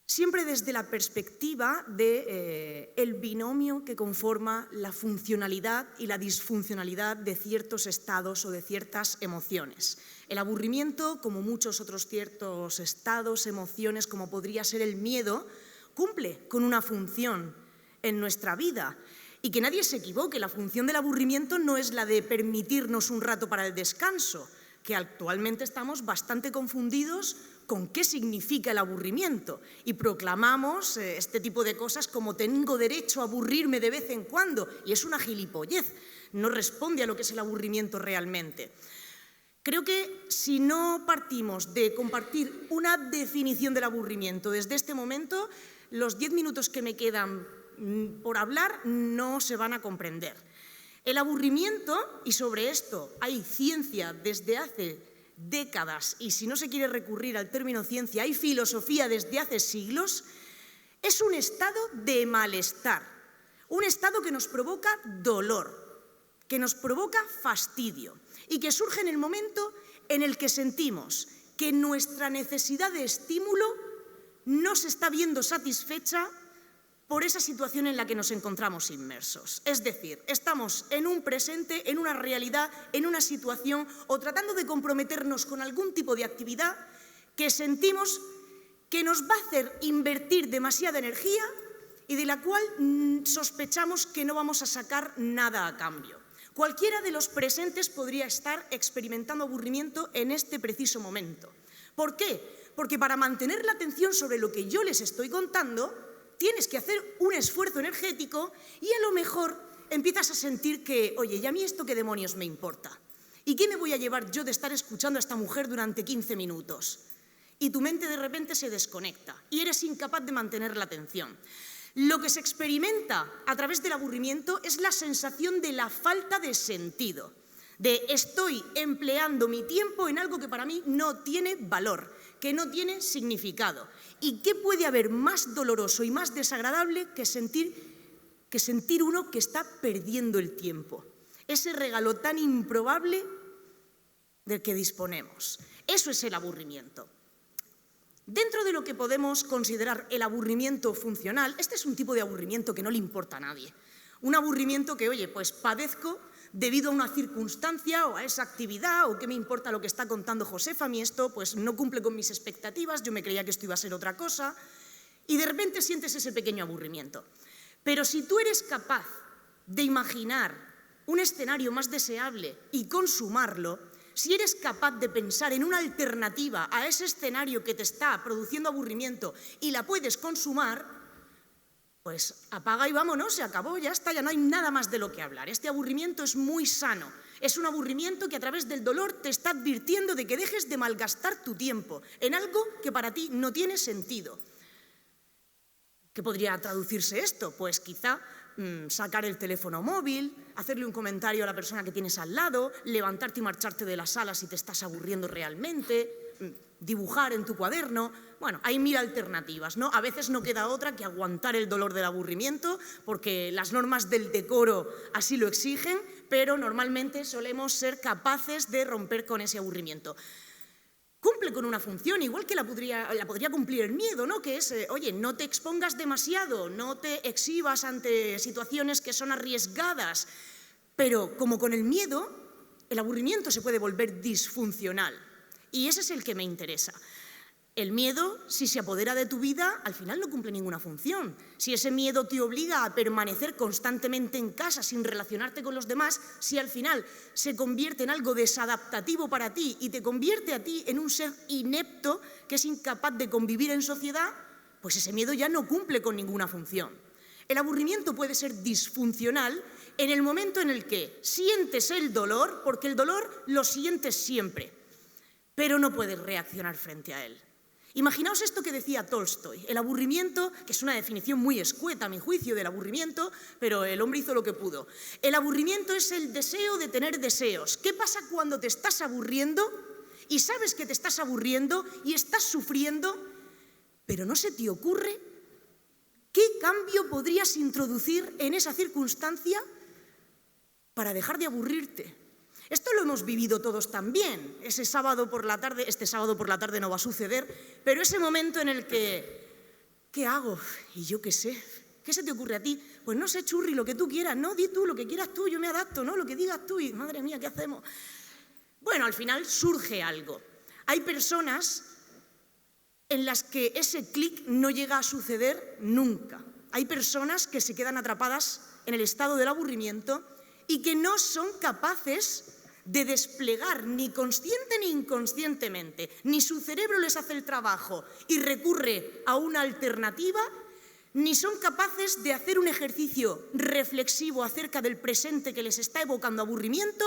siempre desde la perspectiva del binomio que conforma la funcionalidad y la disfuncionalidad de ciertos estados o de ciertas emociones. El aburrimiento, como muchos otros ciertos estados, emociones, como podría ser el miedo, cumple con una función en nuestra vida. Y que nadie se equivoque, la función del aburrimiento no es la de permitirnos un rato para el descanso, que actualmente estamos bastante confundidos con qué significa el aburrimiento y proclamamos este tipo de cosas como tengo derecho a aburrirme de vez en cuando, y es una gilipollez, no responde a lo que es el aburrimiento realmente. Creo que si no partimos de compartir una definición del aburrimiento desde este momento, los 10 minutos que me quedan por hablar no se van a comprender. El aburrimiento, y sobre esto hay ciencia desde hace décadas, y si no se quiere recurrir al término ciencia, hay filosofía desde hace siglos, es un estado de malestar, un estado que nos provoca dolor, que nos provoca fastidio y que surge en el momento en el que sentimos que nuestra necesidad de estímulo no se está viendo satisfecha por esa situación en la que nos encontramos inmersos. Es decir, estamos en un presente, en una realidad, en una situación o tratando de comprometernos con algún tipo de actividad que sentimos que nos va a hacer invertir demasiada energía y de la cual sospechamos que no vamos a sacar nada a cambio. Cualquiera de los presentes podría estar experimentando aburrimiento en este preciso momento. ¿Por qué? Porque para mantener la atención sobre lo que yo les estoy contando, tienes que hacer un esfuerzo energético y a lo mejor empiezas a sentir que, oye, ¿y a mí esto qué demonios me importa? ¿Y qué me voy a llevar yo de estar escuchando a esta mujer durante 15 minutos? Y tu mente de repente se desconecta y eres incapaz de mantener la atención. Lo que se experimenta a través del aburrimiento es la sensación de la falta de sentido, de estoy empleando mi tiempo en algo que para mí no tiene valor, que no tiene significado. ¿Y qué puede haber más doloroso y más desagradable que sentir uno que está perdiendo el tiempo? Ese regalo tan improbable del que disponemos. Eso es el aburrimiento. Dentro de lo que podemos considerar el aburrimiento funcional, este es un tipo de aburrimiento que no le importa a nadie. Un aburrimiento que, oye, pues padezco debido a una circunstancia o a esa actividad, o qué me importa lo que está contando Josefa, a mí esto pues no cumple con mis expectativas, yo me creía que esto iba a ser otra cosa, y de repente sientes ese pequeño aburrimiento. Pero si tú eres capaz de imaginar un escenario más deseable y consumarlo, si eres capaz de pensar en una alternativa a ese escenario que te está produciendo aburrimiento y la puedes consumar, pues apaga y vámonos, se acabó, ya está, ya no hay nada más de lo que hablar. Este aburrimiento es muy sano, es un aburrimiento que a través del dolor te está advirtiendo de que dejes de malgastar tu tiempo en algo que para ti no tiene sentido. ¿Qué podría traducirse esto? Pues quizá sacar el teléfono móvil, hacerle un comentario a la persona que tienes al lado, levantarte y marcharte de la sala si te estás aburriendo realmente, dibujar en tu cuaderno. Bueno, hay 1000 alternativas, ¿no? A veces no queda otra que aguantar el dolor del aburrimiento porque las normas del decoro así lo exigen, pero normalmente solemos ser capaces de romper con ese aburrimiento. Cumple con una función, igual que la podría cumplir el miedo, ¿no? Que es, oye, no te expongas demasiado, no te exhibas ante situaciones que son arriesgadas, pero como con el miedo, el aburrimiento se puede volver disfuncional. Y ese es el que me interesa. El miedo, si se apodera de tu vida, al final no cumple ninguna función. Si ese miedo te obliga a permanecer constantemente en casa sin relacionarte con los demás, si al final se convierte en algo desadaptativo para ti y te convierte a ti en un ser inepto que es incapaz de convivir en sociedad, pues ese miedo ya no cumple con ninguna función. El aburrimiento puede ser disfuncional en el momento en el que sientes el dolor, porque el dolor lo sientes siempre, pero no puedes reaccionar frente a él. Imaginaos esto que decía Tolstoy, el aburrimiento, que es una definición muy escueta a mi juicio del aburrimiento, pero el hombre hizo lo que pudo. El aburrimiento es el deseo de tener deseos. ¿Qué pasa cuando te estás aburriendo y sabes que te estás aburriendo y estás sufriendo, pero no se te ocurre qué cambio podrías introducir en esa circunstancia para dejar de aburrirte? Esto lo hemos vivido todos también. Este sábado por la tarde no va a suceder, pero ese momento en el que, ¿qué hago? Y yo qué sé. ¿Qué se te ocurre a ti? Pues no sé, churri, lo que tú quieras, no, di tú, lo que quieras tú, yo me adapto, ¿no? Lo que digas tú y, madre mía, ¿qué hacemos? Bueno, al final surge algo. Hay personas en las que ese clic no llega a suceder nunca. Hay personas que se quedan atrapadas en el estado del aburrimiento y que no son capaces de desplegar, ni consciente ni inconscientemente, ni su cerebro les hace el trabajo y recurre a una alternativa, ni son capaces de hacer un ejercicio reflexivo acerca del presente que les está evocando aburrimiento,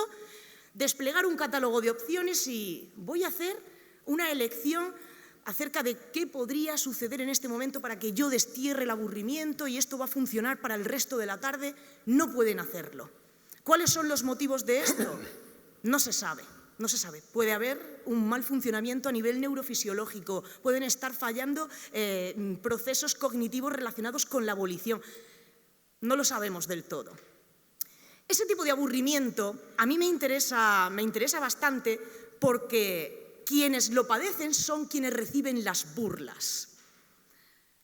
desplegar un catálogo de opciones y voy a hacer una elección acerca de qué podría suceder en este momento para que yo destierre el aburrimiento y esto va a funcionar para el resto de la tarde. No pueden hacerlo. ¿Cuáles son los motivos de esto? No se sabe, no se sabe. Puede haber un mal funcionamiento a nivel neurofisiológico, pueden estar fallando procesos cognitivos relacionados con la volición. No lo sabemos del todo. Ese tipo de aburrimiento a mí me interesa bastante porque quienes lo padecen son quienes reciben las burlas.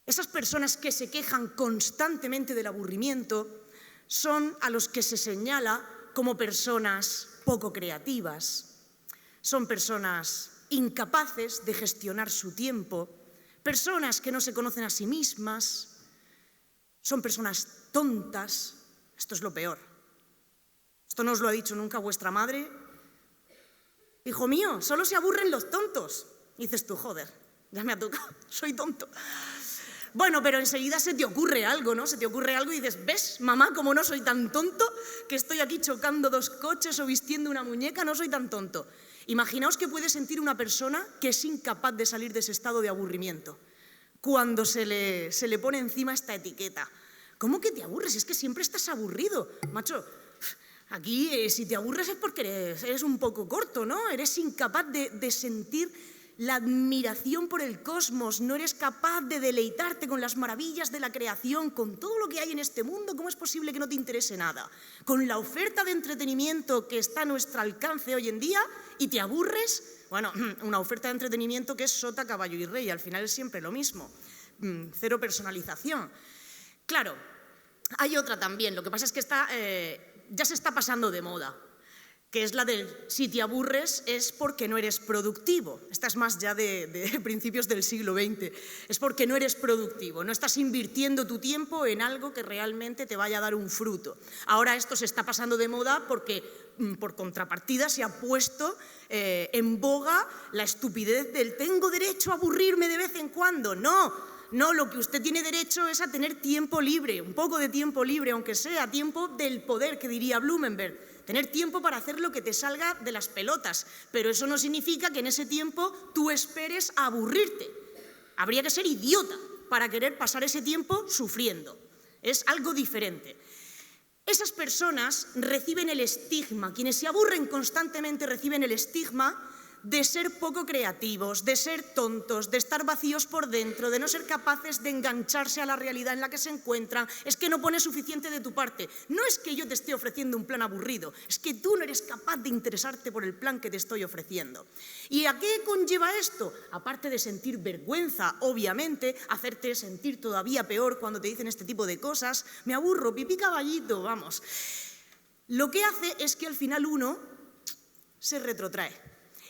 Esas personas que se quejan constantemente del aburrimiento son a los que se señala como personas poco creativas, son personas incapaces de gestionar su tiempo, personas que no se conocen a sí mismas, son personas tontas. Esto es lo peor. Esto no os lo ha dicho nunca vuestra madre. Hijo mío, solo se aburren los tontos. Y dices tú, joder, ya me ha tocado, soy tonto. Bueno, pero enseguida se te ocurre algo, ¿no? Se te ocurre algo y dices, ¿ves, mamá, cómo no soy tan tonto? Que estoy aquí chocando dos coches o vistiendo una muñeca, no soy tan tonto. Imaginaos que puede sentir una persona que es incapaz de salir de ese estado de aburrimiento cuando se le pone encima esta etiqueta. ¿Cómo que te aburres? Es que siempre estás aburrido. Macho, aquí si te aburres es porque eres un poco corto, ¿no? Eres incapaz de sentir la admiración por el cosmos, no eres capaz de deleitarte con las maravillas de la creación, con todo lo que hay en este mundo. ¿Cómo es posible que no te interese nada? Con la oferta de entretenimiento que está a nuestro alcance hoy en día y te aburres. Bueno, una oferta de entretenimiento que es sota, caballo y rey, al final es siempre lo mismo. Cero personalización. Claro, hay otra también, lo que pasa es que ya se está pasando de moda, que es la del si te aburres es porque no eres productivo. Esta es más ya de principios del siglo XX. Es porque no eres productivo, no estás invirtiendo tu tiempo en algo que realmente te vaya a dar un fruto. Ahora esto se está pasando de moda porque por contrapartida se ha puesto en boga la estupidez del tengo derecho a aburrirme de vez en cuando. No, lo que usted tiene derecho es a tener tiempo libre, un poco de tiempo libre, aunque sea tiempo del poder, que diría Blumenberg. Tener tiempo para hacer lo que te salga de las pelotas, pero eso no significa que en ese tiempo tú esperes a aburrirte. Habría que ser idiota para querer pasar ese tiempo sufriendo. Es algo diferente. Esas personas reciben el estigma, quienes se aburren constantemente reciben el estigma de ser poco creativos, de ser tontos, de estar vacíos por dentro, de no ser capaces de engancharse a la realidad en la que se encuentran. Es que no pones suficiente de tu parte. No es que yo te esté ofreciendo un plan aburrido, es que tú no eres capaz de interesarte por el plan que te estoy ofreciendo. ¿Y a qué conlleva esto? Aparte de sentir vergüenza, obviamente, hacerte sentir todavía peor cuando te dicen este tipo de cosas, me aburro, pipí caballito, vamos. Lo que hace es que al final uno se retrotrae.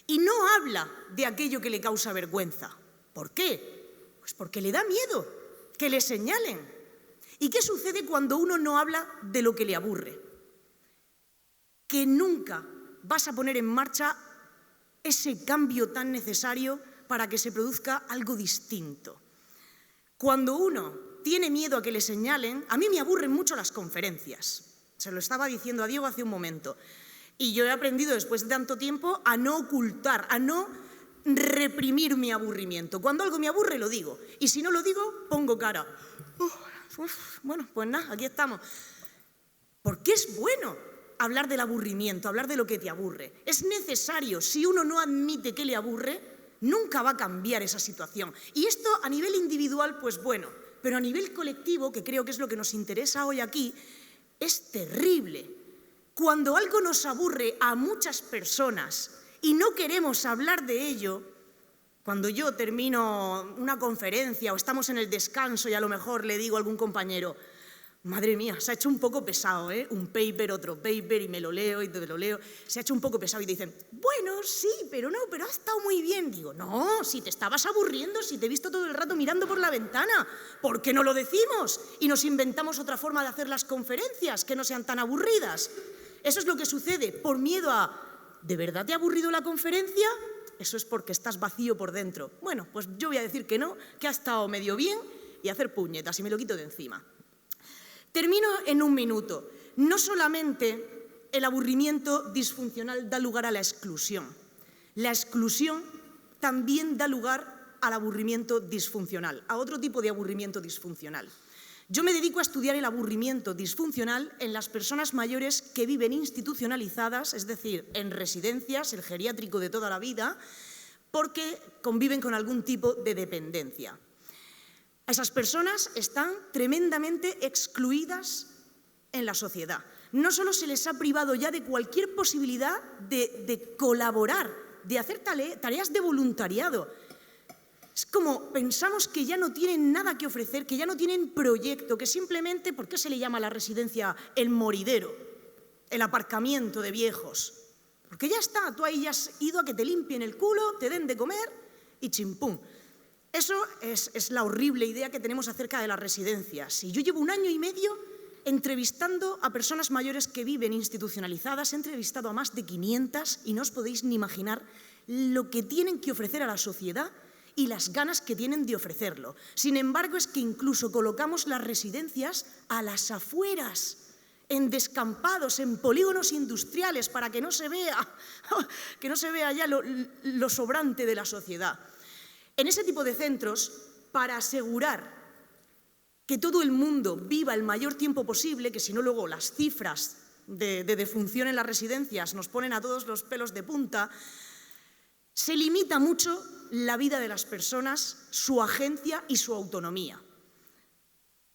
Y no habla de aquello que le causa vergüenza. ¿Por qué? Pues porque le da miedo que le señalen. ¿Y qué sucede cuando uno no habla de lo que le aburre? Que nunca vas a poner en marcha ese cambio tan necesario para que se produzca algo distinto. Cuando uno tiene miedo a que le señalen, a mí me aburren mucho las conferencias. Se lo estaba diciendo a Diego hace un momento. Y yo he aprendido después de tanto tiempo a no ocultar, a no reprimir mi aburrimiento. Cuando algo me aburre, lo digo. Y si no lo digo, pongo cara. Bueno, pues nada, aquí estamos. Porque es bueno hablar del aburrimiento, hablar de lo que te aburre. Es necesario. Si uno no admite que le aburre, nunca va a cambiar esa situación. Y esto a nivel individual, pues bueno. Pero a nivel colectivo, que creo que es lo que nos interesa hoy aquí, es terrible. Cuando algo nos aburre a muchas personas y no queremos hablar de ello, cuando yo termino una conferencia o estamos en el descanso y a lo mejor le digo a algún compañero, Madre mía, se ha hecho un poco pesado, ¿eh? Un paper, otro paper, y me lo leo y te lo leo. Se ha hecho un poco pesado y dicen, bueno, sí, pero no, pero ha estado muy bien. Digo, no, si te estabas aburriendo, si te he visto todo el rato mirando por la ventana, ¿por qué no lo decimos? Y nos inventamos otra forma de hacer las conferencias que no sean tan aburridas. Eso es lo que sucede, por miedo a, ¿de verdad te ha aburrido la conferencia? Eso es porque estás vacío por dentro. Bueno, pues yo voy a decir que no, que ha estado medio bien y hacer puñetas y me lo quito de encima. Termino en un minuto. No solamente el aburrimiento disfuncional da lugar a la exclusión también da lugar al aburrimiento disfuncional, a otro tipo de aburrimiento disfuncional. Yo me dedico a estudiar el aburrimiento disfuncional en las personas mayores que viven institucionalizadas, es decir, en residencias, el geriátrico de toda la vida, porque conviven con algún tipo de dependencia. Esas personas están tremendamente excluidas en la sociedad. No solo se les ha privado ya de cualquier posibilidad de colaborar, de hacer tareas de voluntariado. Es como pensamos que ya no tienen nada que ofrecer, que ya no tienen proyecto, que simplemente, ¿por qué se le llama a la residencia el moridero, el aparcamiento de viejos? Porque ya está, tú ahí ya has ido a que te limpien el culo, te den de comer y chimpún. Eso es la horrible idea que tenemos acerca de las residencias. Y yo llevo 1 año y medio entrevistando a personas mayores que viven institucionalizadas, he entrevistado a más de 500 y no os podéis ni imaginar lo que tienen que ofrecer a la sociedad y las ganas que tienen de ofrecerlo. Sin embargo, es que incluso colocamos las residencias a las afueras, en descampados, en polígonos industriales, para que no se vea ya lo sobrante de la sociedad. En ese tipo de centros, para asegurar que todo el mundo viva el mayor tiempo posible, que si no luego las cifras de defunción en las residencias nos ponen a todos los pelos de punta, se limita mucho la vida de las personas, su agencia y su autonomía.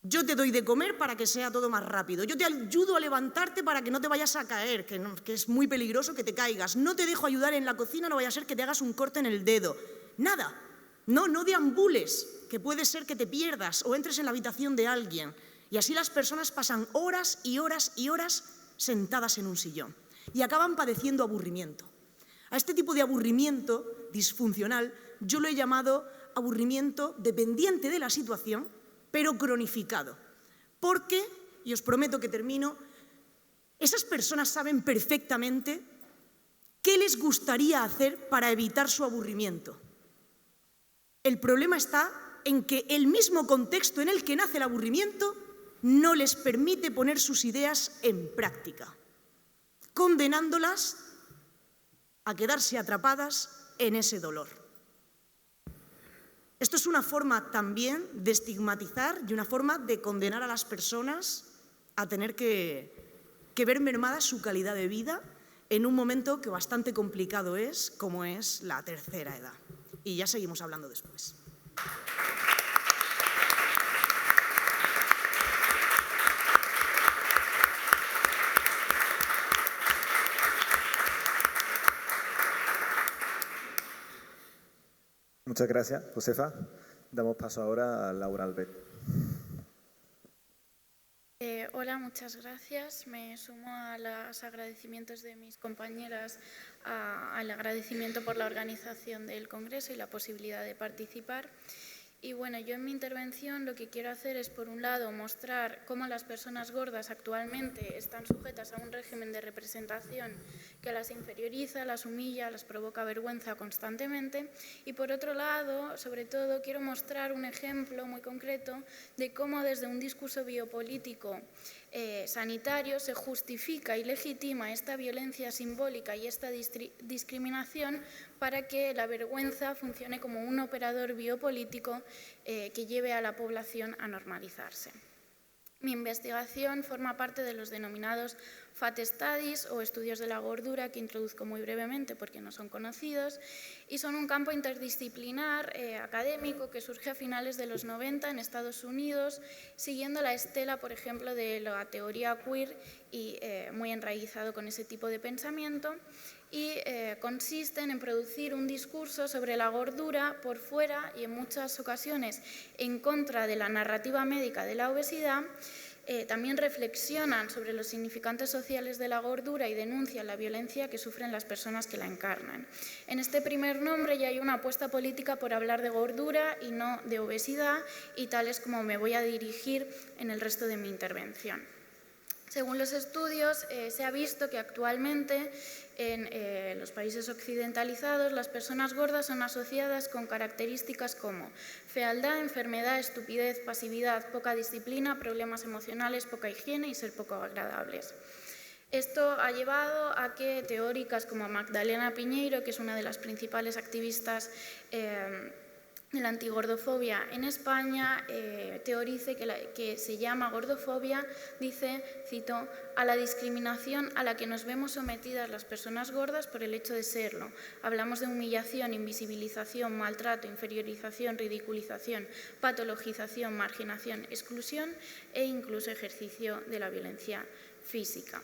Yo te doy de comer para que sea todo más rápido. Yo te ayudo a levantarte para que no te vayas a caer, que es muy peligroso que te caigas. No te dejo ayudar en la cocina, no vaya a ser que te hagas un corte en el dedo. Nada. No deambules, que puede ser que te pierdas o entres en la habitación de alguien. Y así las personas pasan horas y horas y horas sentadas en un sillón y acaban padeciendo aburrimiento. A este tipo de aburrimiento disfuncional yo lo he llamado aburrimiento dependiente de la situación, pero cronificado. Porque, y os prometo que termino, esas personas saben perfectamente qué les gustaría hacer para evitar su aburrimiento. El problema está en que el mismo contexto en el que nace el aburrimiento no les permite poner sus ideas en práctica, condenándolas a quedarse atrapadas en ese dolor. Esto es una forma también de estigmatizar y una forma de condenar a las personas a tener que ver mermada su calidad de vida en un momento que bastante complicado es, como es la tercera edad. Y ya seguimos hablando después. Muchas gracias, Josefa. Damos paso ahora a Laura Albert. Hola, muchas gracias. Me sumo a los agradecimientos de mis compañeras al agradecimiento por la organización del Congreso y la posibilidad de participar. Y bueno, yo en mi intervención lo que quiero hacer es, por un lado, mostrar cómo las personas gordas actualmente están sujetas a un régimen de representación que las inferioriza, las humilla, las provoca vergüenza constantemente. Y por otro lado, sobre todo, quiero mostrar un ejemplo muy concreto de cómo desde un discurso biopolítico sanitario se justifica y legitima esta violencia simbólica y esta discriminación para que la vergüenza funcione como un operador biopolítico que lleve a la población a normalizarse. Mi investigación forma parte de los denominados Fat Studies o estudios de la gordura, que introduzco muy brevemente porque no son conocidos, y son un campo interdisciplinar académico que surge a finales de los 90 en Estados Unidos, siguiendo la estela, por ejemplo, de la teoría queer y muy enraizado con ese tipo de pensamiento, y consisten en producir un discurso sobre la gordura por fuera y en muchas ocasiones en contra de la narrativa médica de la obesidad, también reflexionan sobre los significantes sociales de la gordura y denuncian la violencia que sufren las personas que la encarnan. En este primer nombre ya hay una apuesta política por hablar de gordura y no de obesidad, y tal es como me voy a dirigir en el resto de mi intervención. Según los estudios, se ha visto que actualmente en los países occidentalizados las personas gordas son asociadas con características como fealdad, enfermedad, estupidez, pasividad, poca disciplina, problemas emocionales, poca higiene y ser poco agradables. Esto ha llevado a que teóricas como Magdalena Piñeiro, que es una de las principales activistas de la antigordofobia en España, teorice que se llama gordofobia, dice, cito, a la discriminación a la que nos vemos sometidas las personas gordas por el hecho de serlo. Hablamos de humillación, invisibilización, maltrato, inferiorización, ridiculización, patologización, marginación, exclusión e incluso ejercicio de la violencia física.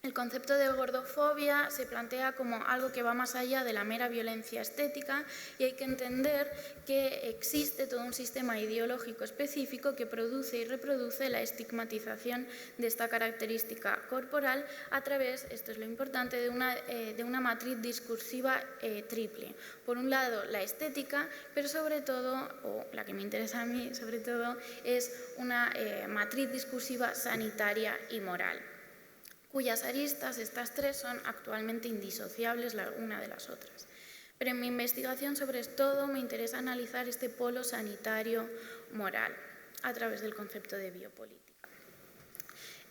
El concepto de gordofobia se plantea como algo que va más allá de la mera violencia estética y hay que entender que existe todo un sistema ideológico específico que produce y reproduce la estigmatización de esta característica corporal a través, esto es lo importante, de una matriz discursiva triple. Por un lado, la estética, pero sobre todo, o la que me interesa a mí sobre todo, es una matriz discursiva sanitaria y moral, cuyas aristas, estas tres, son actualmente indisociables la una de las otras. Pero en mi investigación sobre todo me interesa analizar este polo sanitario-moral a través del concepto de biopolítica.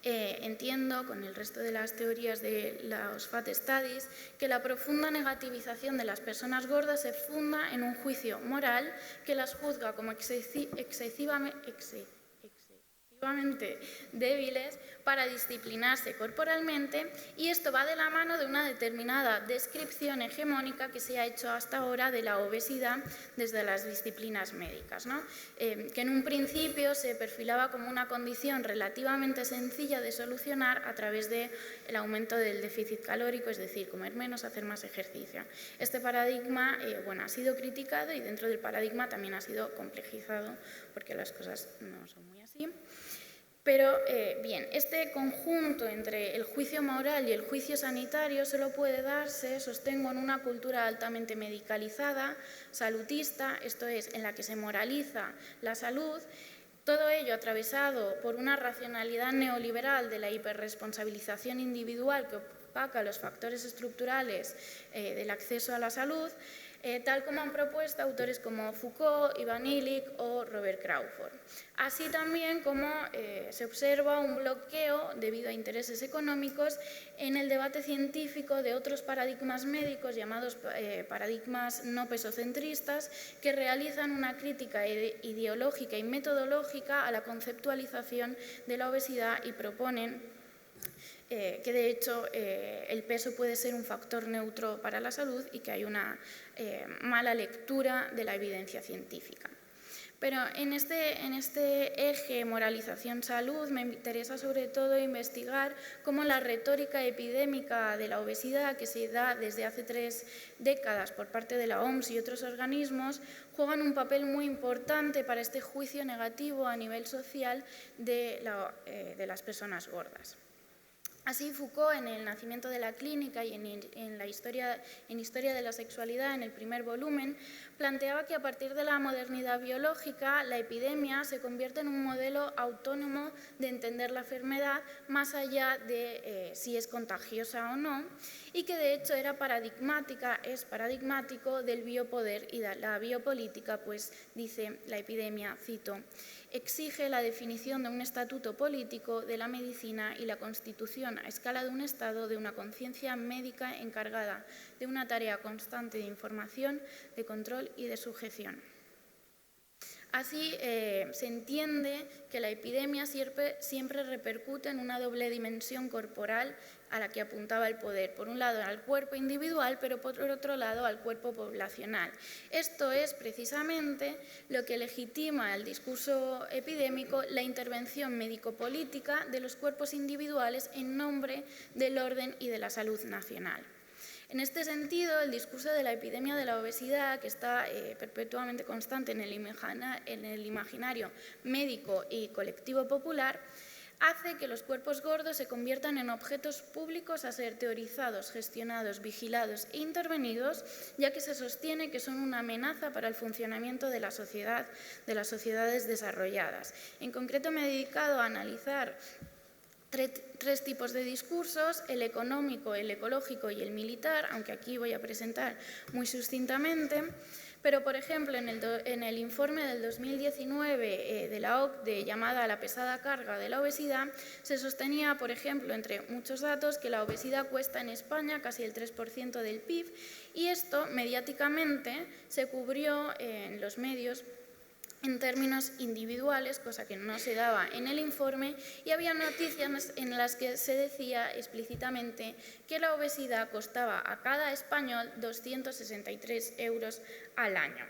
Entiendo, con el resto de las teorías de los Fat Studies, que la profunda negativización de las personas gordas se funda en un juicio moral que las juzga como excesivamente débiles para disciplinarse corporalmente, y esto va de la mano de una determinada descripción hegemónica que se ha hecho hasta ahora de la obesidad desde las disciplinas médicas, ¿no? Que en un principio se perfilaba como una condición relativamente sencilla de solucionar a través del aumento del déficit calórico, es decir, comer menos, hacer más ejercicio. Este paradigma ha sido criticado y dentro del paradigma también ha sido complejizado porque las cosas no son muy así. Pero, bien, este conjunto entre el juicio moral y el juicio sanitario solo puede darse, sostengo, en una cultura altamente medicalizada, salutista, esto es, en la que se moraliza la salud, todo ello atravesado por una racionalidad neoliberal de la hiperresponsabilización individual que opaca los factores estructurales del acceso a la salud, tal como han propuesto autores como Foucault, Ivan Illich o Robert Crawford. Así también como se observa un bloqueo debido a intereses económicos en el debate científico de otros paradigmas médicos llamados paradigmas no pesocentristas, que realizan una crítica ideológica y metodológica a la conceptualización de la obesidad y proponen que de hecho el peso puede ser un factor neutro para la salud y que hay una mala lectura de la evidencia científica. Pero en este eje moralización-salud me interesa sobre todo investigar cómo la retórica epidémica de la obesidad, que se da desde hace 3 décadas por parte de la OMS y otros organismos, juegan un papel muy importante para este juicio negativo a nivel social de las personas gordas. Así, Foucault, en El nacimiento de la clínica y en Historia de la sexualidad, en el primer volumen, planteaba que a partir de la modernidad biológica, la epidemia se convierte en un modelo autónomo de entender la enfermedad, más allá de si es contagiosa o no, y que de hecho es paradigmático del biopoder y de la biopolítica, pues dice la epidemia, cito, exige la definición de un estatuto político de la medicina y la constitución a escala de un Estado de una conciencia médica encargada de una tarea constante de información, de control y de sujeción. Así se entiende que la epidemia siempre repercute en una doble dimensión corporal a la que apuntaba el poder. Por un lado al cuerpo individual, pero por otro lado al cuerpo poblacional. Esto es precisamente lo que legitima el discurso epidémico, la intervención médico-política de los cuerpos individuales en nombre del orden y de la salud nacional. En este sentido, el discurso de la epidemia de la obesidad, que está perpetuamente constante en el imaginario médico y colectivo popular, hace que los cuerpos gordos se conviertan en objetos públicos a ser teorizados, gestionados, vigilados e intervenidos, ya que se sostiene que son una amenaza para el funcionamiento de la sociedad, de las sociedades desarrolladas. En concreto, me he dedicado a analizar tres tipos de discursos: el económico, el ecológico y el militar, aunque aquí voy a presentar muy sucintamente. Pero, por ejemplo, en el informe del 2019 de la OCDE llamada La pesada carga de la obesidad, se sostenía, por ejemplo, entre muchos datos, que la obesidad cuesta en España casi el 3% del PIB, y esto mediáticamente se cubrió en los medios en términos individuales, cosa que no se daba en el informe, y había noticias en las que se decía explícitamente que la obesidad costaba a cada español 263 euros al año.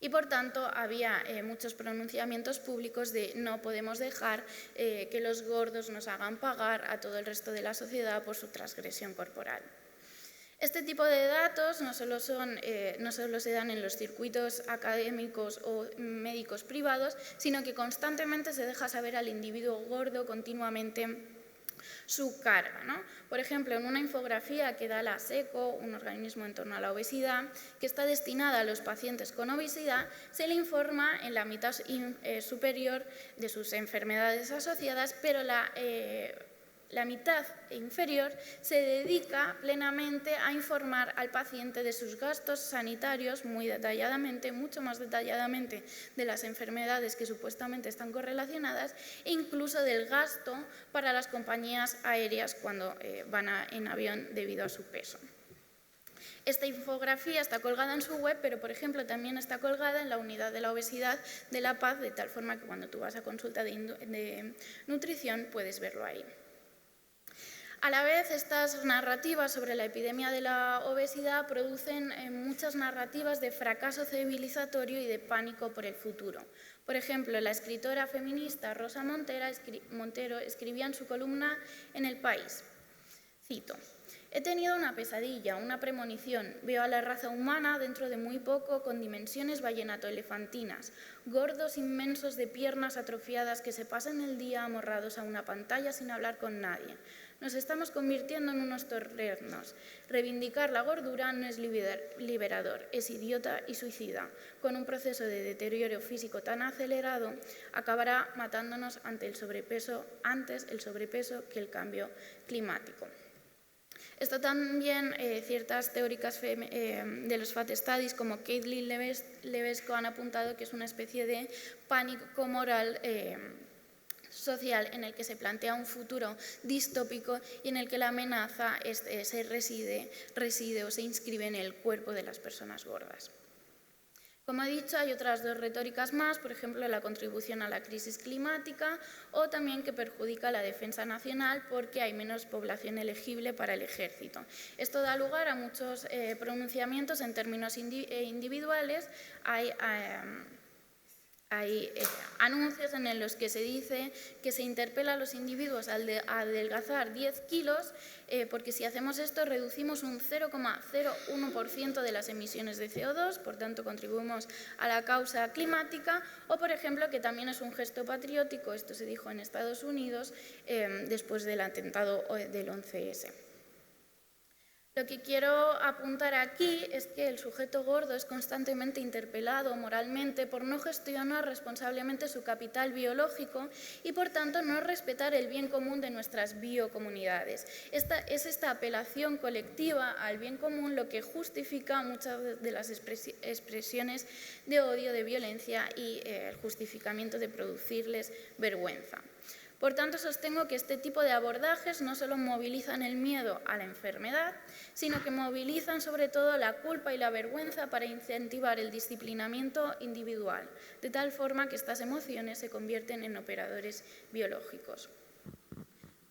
Y, por tanto, había muchos pronunciamientos públicos de no podemos dejar que los gordos nos hagan pagar a todo el resto de la sociedad por su transgresión corporal. Este tipo de datos no solo se dan en los circuitos académicos o médicos privados, sino que constantemente se deja saber al individuo gordo continuamente su carga, ¿no? Por ejemplo, en una infografía que da la SECO, un organismo en torno a la obesidad, que está destinada a los pacientes con obesidad, se le informa en la mitad superior de sus enfermedades asociadas, pero la mitad inferior se dedica plenamente a informar al paciente de sus gastos sanitarios muy detalladamente, mucho más detalladamente de las enfermedades que supuestamente están correlacionadas, e incluso del gasto para las compañías aéreas cuando van en avión debido a su peso. Esta infografía está colgada en su web, pero, por ejemplo, también está colgada en la unidad de la obesidad de La Paz, de tal forma que cuando tú vas a consulta de nutrición puedes verlo ahí. A la vez, estas narrativas sobre la epidemia de la obesidad producen muchas narrativas de fracaso civilizatorio y de pánico por el futuro. Por ejemplo, la escritora feminista Rosa Montero escribía en su columna en El País, cito: «He tenido una pesadilla, una premonición. Veo a la raza humana dentro de muy poco con dimensiones vallenato-elefantinas, gordos inmensos de piernas atrofiadas que se pasan el día amorrados a una pantalla sin hablar con nadie. Nos estamos convirtiendo en unos torrenos. Reivindicar la gordura no es liberador, es idiota y suicida. Con un proceso de deterioro físico tan acelerado, acabará matándonos antes el sobrepeso que el cambio climático». Esto también ciertas teóricas de los Fat Studies como Caitlin Levesco han apuntado que es una especie de pánico moral social en el que se plantea un futuro distópico y en el que la amenaza reside o se inscribe en el cuerpo de las personas gordas. Como he dicho, hay otras dos retóricas más, por ejemplo, la contribución a la crisis climática, o también que perjudica la defensa nacional porque hay menos población elegible para el ejército. Esto da lugar a muchos pronunciamientos en términos individuales. Hay anuncios en los que se dice que se interpela a los individuos a adelgazar 10 kilos porque si hacemos esto reducimos un 0,01% de las emisiones de CO2, por tanto contribuimos a la causa climática, o por ejemplo que también es un gesto patriótico, esto se dijo en Estados Unidos después del atentado del 11S. Lo que quiero apuntar aquí es que el sujeto gordo es constantemente interpelado moralmente por no gestionar responsablemente su capital biológico y, por tanto, no respetar el bien común de nuestras biocomunidades. Es esta apelación colectiva al bien común lo que justifica muchas de las expresiones de odio, de violencia y el justificamiento de producirles vergüenza. Por tanto, sostengo que este tipo de abordajes no solo movilizan el miedo a la enfermedad, sino que movilizan sobre todo la culpa y la vergüenza para incentivar el disciplinamiento individual, de tal forma que estas emociones se convierten en operadores biológicos.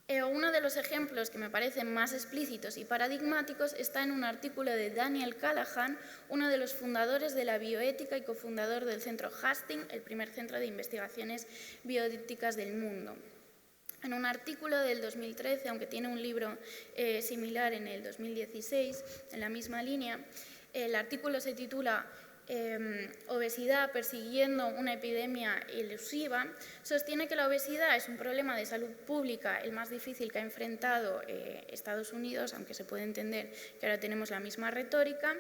Uno de los ejemplos que me parecen más explícitos y paradigmáticos está en un artículo de Daniel Callahan, uno de los fundadores de la bioética y cofundador del centro Hastings, el primer centro de investigaciones bioéticas del mundo. En un artículo del 2013, aunque tiene un libro similar en el 2016, en la misma línea, el artículo se titula Obesidad persiguiendo una epidemia elusiva, sostiene que la obesidad es un problema de salud pública el más difícil que ha enfrentado Estados Unidos, aunque se puede entender que ahora tenemos la misma retórica,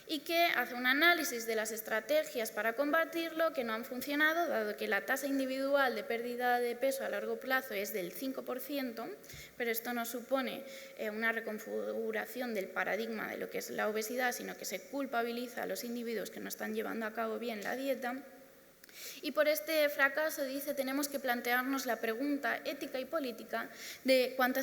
y que hace un análisis de las estrategias para combatirlo que no han funcionado, dado que la tasa individual de pérdida de peso a largo plazo es del 5%, pero esto no supone una reconfiguración del paradigma de lo que es la obesidad, sino que se culpabiliza a los individuos que no están llevando a cabo bien la dieta. Y por este fracaso, dice, tenemos que plantearnos la pregunta ética y política de cuánta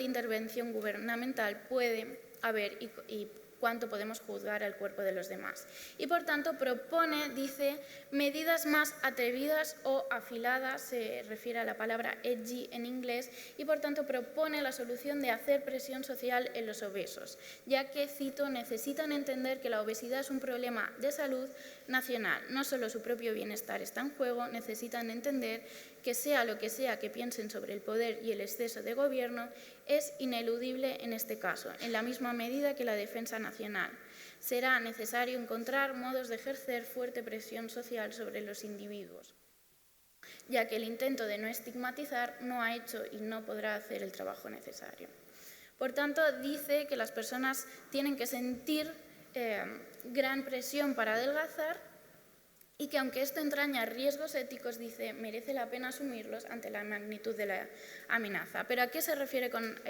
intervención gubernamental puede haber y cuánto podemos juzgar al cuerpo de los demás. Y por tanto propone, dice, medidas más atrevidas o afiladas, se refiere a la palabra edgy en inglés, y por tanto propone la solución de hacer presión social en los obesos, ya que, cito, necesitan entender que la obesidad es un problema de salud nacional, no solo su propio bienestar está en juego, necesitan entender que sea lo que sea que piensen sobre el poder y el exceso de gobierno, es ineludible en este caso, en la misma medida que la defensa nacional. Será necesario encontrar modos de ejercer fuerte presión social sobre los individuos, ya que el intento de no estigmatizar no ha hecho y no podrá hacer el trabajo necesario. Por tanto, dice que las personas tienen que sentir gran presión para adelgazar y que aunque esto entraña riesgos éticos, dice, merece la pena asumirlos ante la magnitud de la amenaza. ¿Pero a qué se refiere con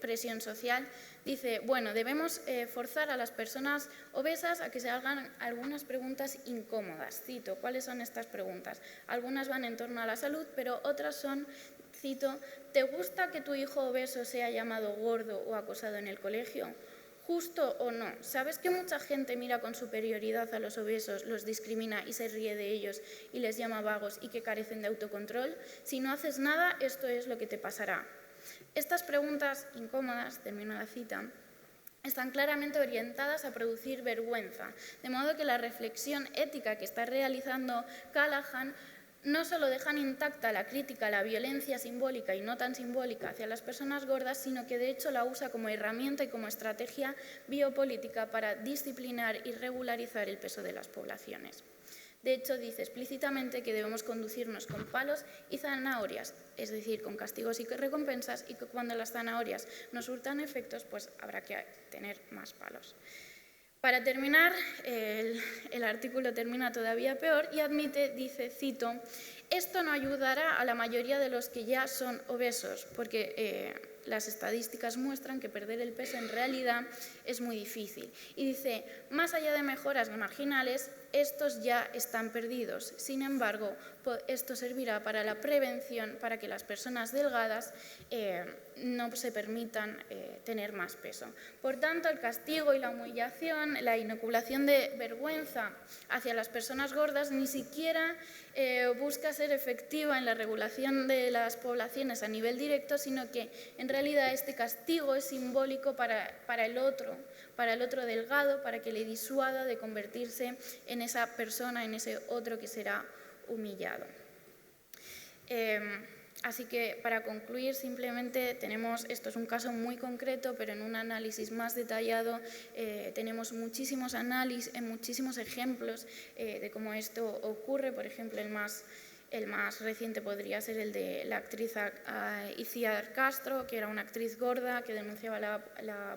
presión social? Dice, bueno, debemos forzar a las personas obesas a que se hagan algunas preguntas incómodas. Cito, ¿cuáles son estas preguntas? Algunas van en torno a la salud, pero otras son, cito, ¿te gusta que tu hijo obeso sea llamado gordo o acosado en el colegio? ¿Justo o no? ¿Sabes que mucha gente mira con superioridad a los obesos, los discrimina y se ríe de ellos y les llama vagos y que carecen de autocontrol? Si no haces nada, esto es lo que te pasará. Estas preguntas incómodas, termino la cita, están claramente orientadas a producir vergüenza, de modo que la reflexión ética que está realizando Callaghan no solo dejan intacta la crítica a la violencia simbólica y no tan simbólica hacia las personas gordas, sino que de hecho la usa como herramienta y como estrategia biopolítica para disciplinar y regularizar el peso de las poblaciones. De hecho, dice explícitamente que debemos conducirnos con palos y zanahorias, es decir, con castigos y recompensas, y que cuando las zanahorias no surtan efectos, pues habrá que tener más palos. Para terminar, el artículo termina todavía peor y admite, dice, cito, esto no ayudará a la mayoría de los que ya son obesos, porque las estadísticas muestran que perder el peso en realidad es muy difícil. Y dice, más allá de mejoras marginales, estos ya están perdidos. Sin embargo, esto servirá para la prevención, para que las personas delgadas no se permitan tener más peso. Por tanto, el castigo y la humillación, la inoculación de vergüenza hacia las personas gordas ni siquiera busca ser efectiva en la regulación de las poblaciones a nivel directo, sino que en realidad este castigo es simbólico para el otro delgado, para que le disuada de convertirse en esa persona, en ese otro que será humillado. Así que, para concluir, simplemente tenemos, esto es un caso muy concreto, pero en un análisis más detallado tenemos muchísimos ejemplos de cómo esto ocurre. Por ejemplo, el más reciente podría ser el de la actriz Iciar Castro, que era una actriz gorda que denunciaba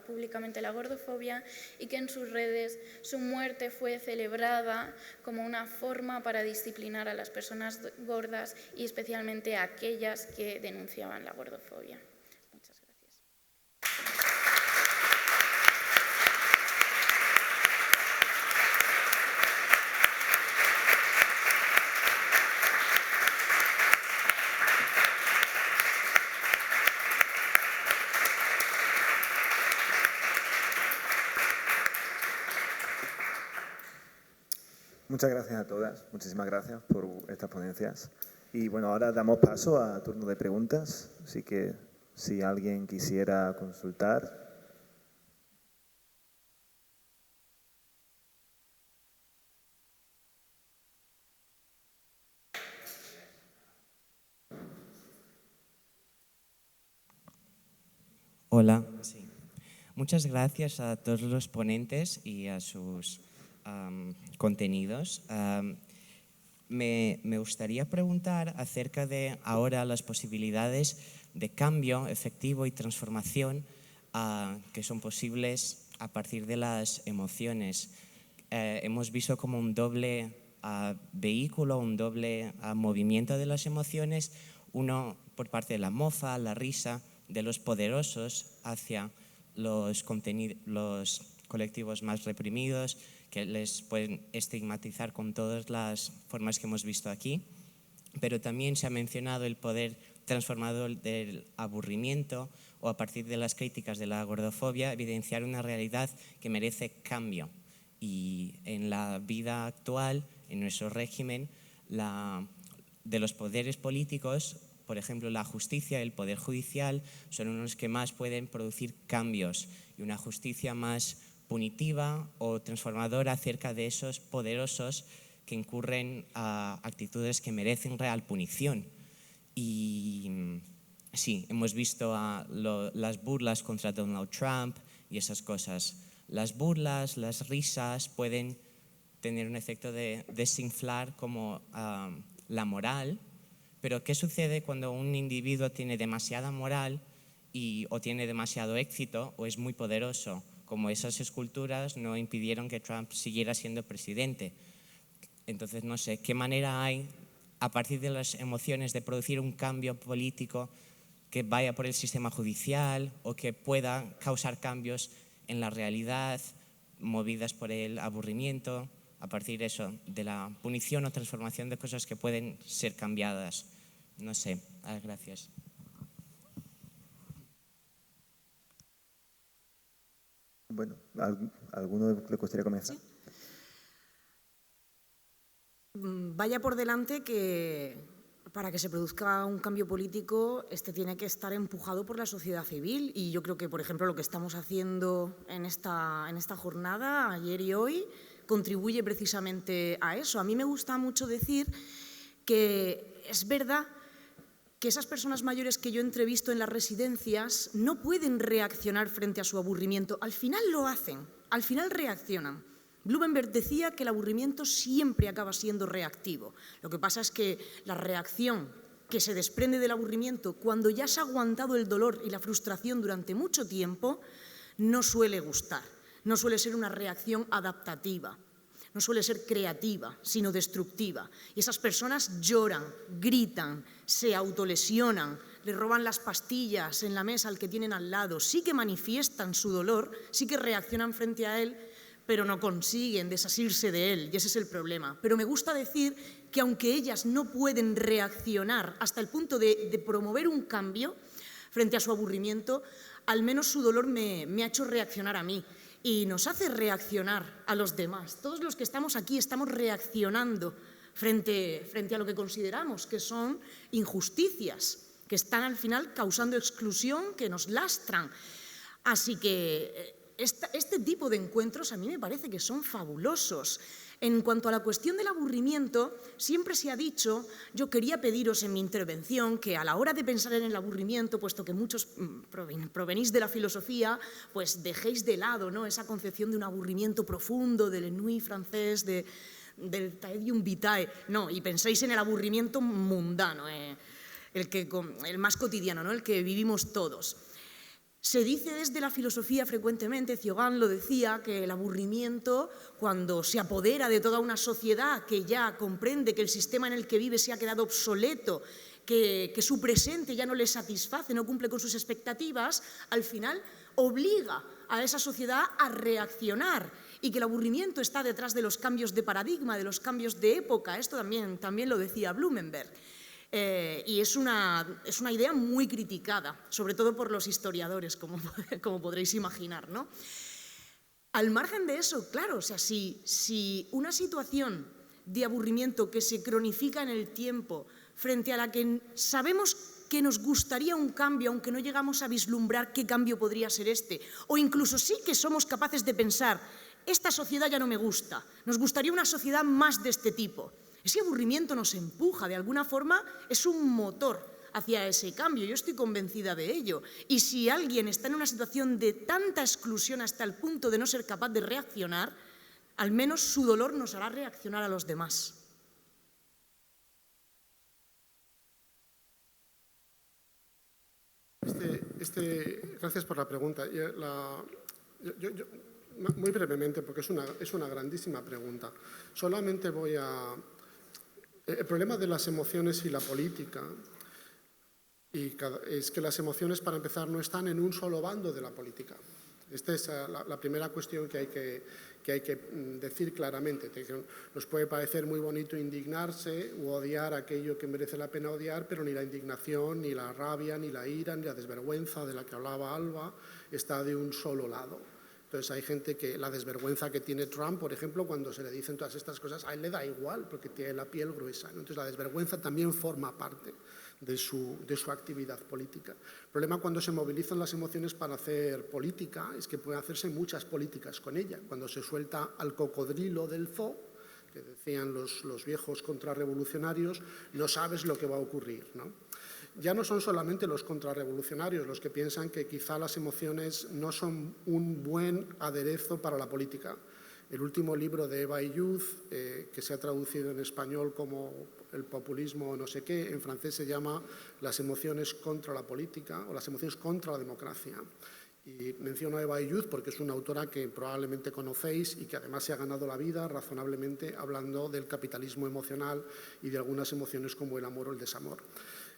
públicamente la gordofobia y que en sus redes su muerte fue celebrada como una forma para disciplinar a las personas gordas y especialmente a aquellas que denunciaban la gordofobia. Muchas gracias. Muchas gracias a todas, muchísimas gracias por estas ponencias. Y bueno, ahora damos paso a turno de preguntas, así que si alguien quisiera consultar. Hola. Sí. Muchas gracias a todos los ponentes y a sus contenidos. Me gustaría preguntar acerca de ahora las posibilidades de cambio efectivo y transformación que son posibles a partir de las emociones. Hemos visto como un doble vehículo, un doble movimiento de las emociones, uno por parte de la mofa, la risa, de los poderosos hacia los colectivos más reprimidos, que les pueden estigmatizar con todas las formas que hemos visto aquí. Pero también se ha mencionado el poder transformador del aburrimiento o, a partir de las críticas de la gordofobia, evidenciar una realidad que merece cambio. Y en la vida actual, en nuestro régimen, de los poderes políticos, por ejemplo, la justicia, el poder judicial, son unos que más pueden producir cambios, y una justicia más punitiva o transformadora acerca de esos poderosos que incurren a actitudes que merecen real punición. Y sí, hemos visto las burlas contra Donald Trump y esas cosas. Las burlas, las risas pueden tener un efecto de desinflar como la moral, pero ¿qué sucede cuando un individuo tiene demasiada moral o tiene demasiado éxito o es muy poderoso? Como esas esculturas no impidieron que Trump siguiera siendo presidente. Entonces, no sé, ¿qué manera hay, a partir de las emociones, de producir un cambio político que vaya por el sistema judicial o que pueda causar cambios en la realidad, movidas por el aburrimiento, a partir de eso, de la punición o transformación de cosas que pueden ser cambiadas? No sé. Gracias. Bueno, ¿alguno le gustaría comenzar? ¿Sí? Vaya por delante que para que se produzca un cambio político, este tiene que estar empujado por la sociedad civil, y yo creo que, por ejemplo, lo que estamos haciendo en esta jornada, ayer y hoy, contribuye precisamente a eso. A mí me gusta mucho decir que es verdad que esas personas mayores que yo entrevisto en las residencias no pueden reaccionar frente a su aburrimiento. Al final lo hacen, al final reaccionan. Blumenberg decía que el aburrimiento siempre acaba siendo reactivo. Lo que pasa es que la reacción que se desprende del aburrimiento cuando ya se ha aguantado el dolor y la frustración durante mucho tiempo no suele gustar, no suele ser una reacción adaptativa, no suele ser creativa, sino destructiva. Y esas personas lloran, gritan, se autolesionan, le roban las pastillas en la mesa al que tienen al lado, sí que manifiestan su dolor, sí que reaccionan frente a él, pero no consiguen desasirse de él, y ese es el problema. Pero me gusta decir que aunque ellas no pueden reaccionar hasta el punto de promover un cambio frente a su aburrimiento, al menos su dolor me ha hecho reaccionar a mí y nos hace reaccionar a los demás. Todos los que estamos aquí estamos reaccionando frente a lo que consideramos que son injusticias, que están al final causando exclusión, que nos lastran. Así que este tipo de encuentros a mí me parece que son fabulosos. En cuanto a la cuestión del aburrimiento, siempre se ha dicho, yo quería pediros en mi intervención que a la hora de pensar en el aburrimiento, puesto que muchos provenís de la filosofía, pues dejéis de lado, ¿no?, esa concepción de un aburrimiento profundo, del ennui francés, del taedium vitae, no, y penséis en el aburrimiento mundano, el más cotidiano, ¿no?, el que vivimos todos. Se dice desde la filosofía frecuentemente, Ciogan lo decía, que el aburrimiento, cuando se apodera de toda una sociedad que ya comprende que el sistema en el que vive se ha quedado obsoleto, que su presente ya no le satisface, no cumple con sus expectativas, al final obliga a esa sociedad a reaccionar, y que el aburrimiento está detrás de los cambios de paradigma, de los cambios de época. Esto también lo decía Blumenberg. Y es una idea muy criticada, sobre todo por los historiadores, como podréis imaginar, ¿no? Al margen de eso, claro, o sea, si una situación de aburrimiento que se cronifica en el tiempo, frente a la que sabemos que nos gustaría un cambio, aunque no llegamos a vislumbrar qué cambio podría ser este, o incluso sí que somos capaces de pensar, esta sociedad ya no me gusta, nos gustaría una sociedad más de este tipo. Ese aburrimiento nos empuja, de alguna forma es un motor hacia ese cambio. Yo estoy convencida de ello. Y si alguien está en una situación de tanta exclusión hasta el punto de no ser capaz de reaccionar, al menos su dolor nos hará reaccionar a los demás. Gracias por la pregunta. Muy brevemente, porque es una grandísima pregunta. Solamente voy a... El problema de las emociones y la política es que las emociones, para empezar, no están en un solo bando de la política. Esta es la primera cuestión que hay que decir claramente. Nos puede parecer muy bonito indignarse u odiar aquello que merece la pena odiar, pero ni la indignación, ni la rabia, ni la ira, ni la desvergüenza de la que hablaba Alba está de un solo lado. Entonces hay gente que la desvergüenza que tiene Trump, por ejemplo, cuando se le dicen todas estas cosas, a él le da igual porque tiene la piel gruesa, ¿no? Entonces la desvergüenza también forma parte de su actividad política. El problema cuando se movilizan las emociones para hacer política es que pueden hacerse muchas políticas con ella. Cuando se suelta al cocodrilo del zoo, que decían los viejos contrarrevolucionarios, no sabes lo que va a ocurrir, ¿no? Ya no son solamente los contrarrevolucionarios los que piensan que quizá las emociones no son un buen aderezo para la política. El último libro de Eva Illouz, que se ha traducido en español como El populismo no sé qué, en francés se llama Las emociones contra la política o las emociones contra la democracia. Y menciono a Eva Illouz porque es una autora que probablemente conocéis y que además se ha ganado la vida razonablemente hablando del capitalismo emocional y de algunas emociones como el amor o el desamor.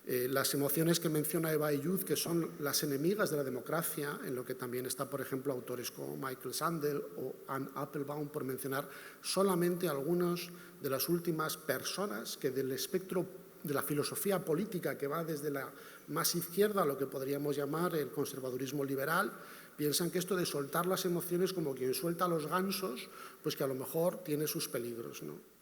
Las emociones que menciona Eva Illouz, que son las enemigas de la democracia, en lo que también está, por ejemplo, autores como Michael Sandel o Anne Applebaum, por mencionar solamente algunas de las últimas personas que del espectro de la filosofía política que va desde la más izquierda a lo que podríamos llamar el conservadurismo liberal, piensan que esto de soltar las emociones como quien suelta a los gansos, pues que a lo mejor tiene sus peligros, ¿no?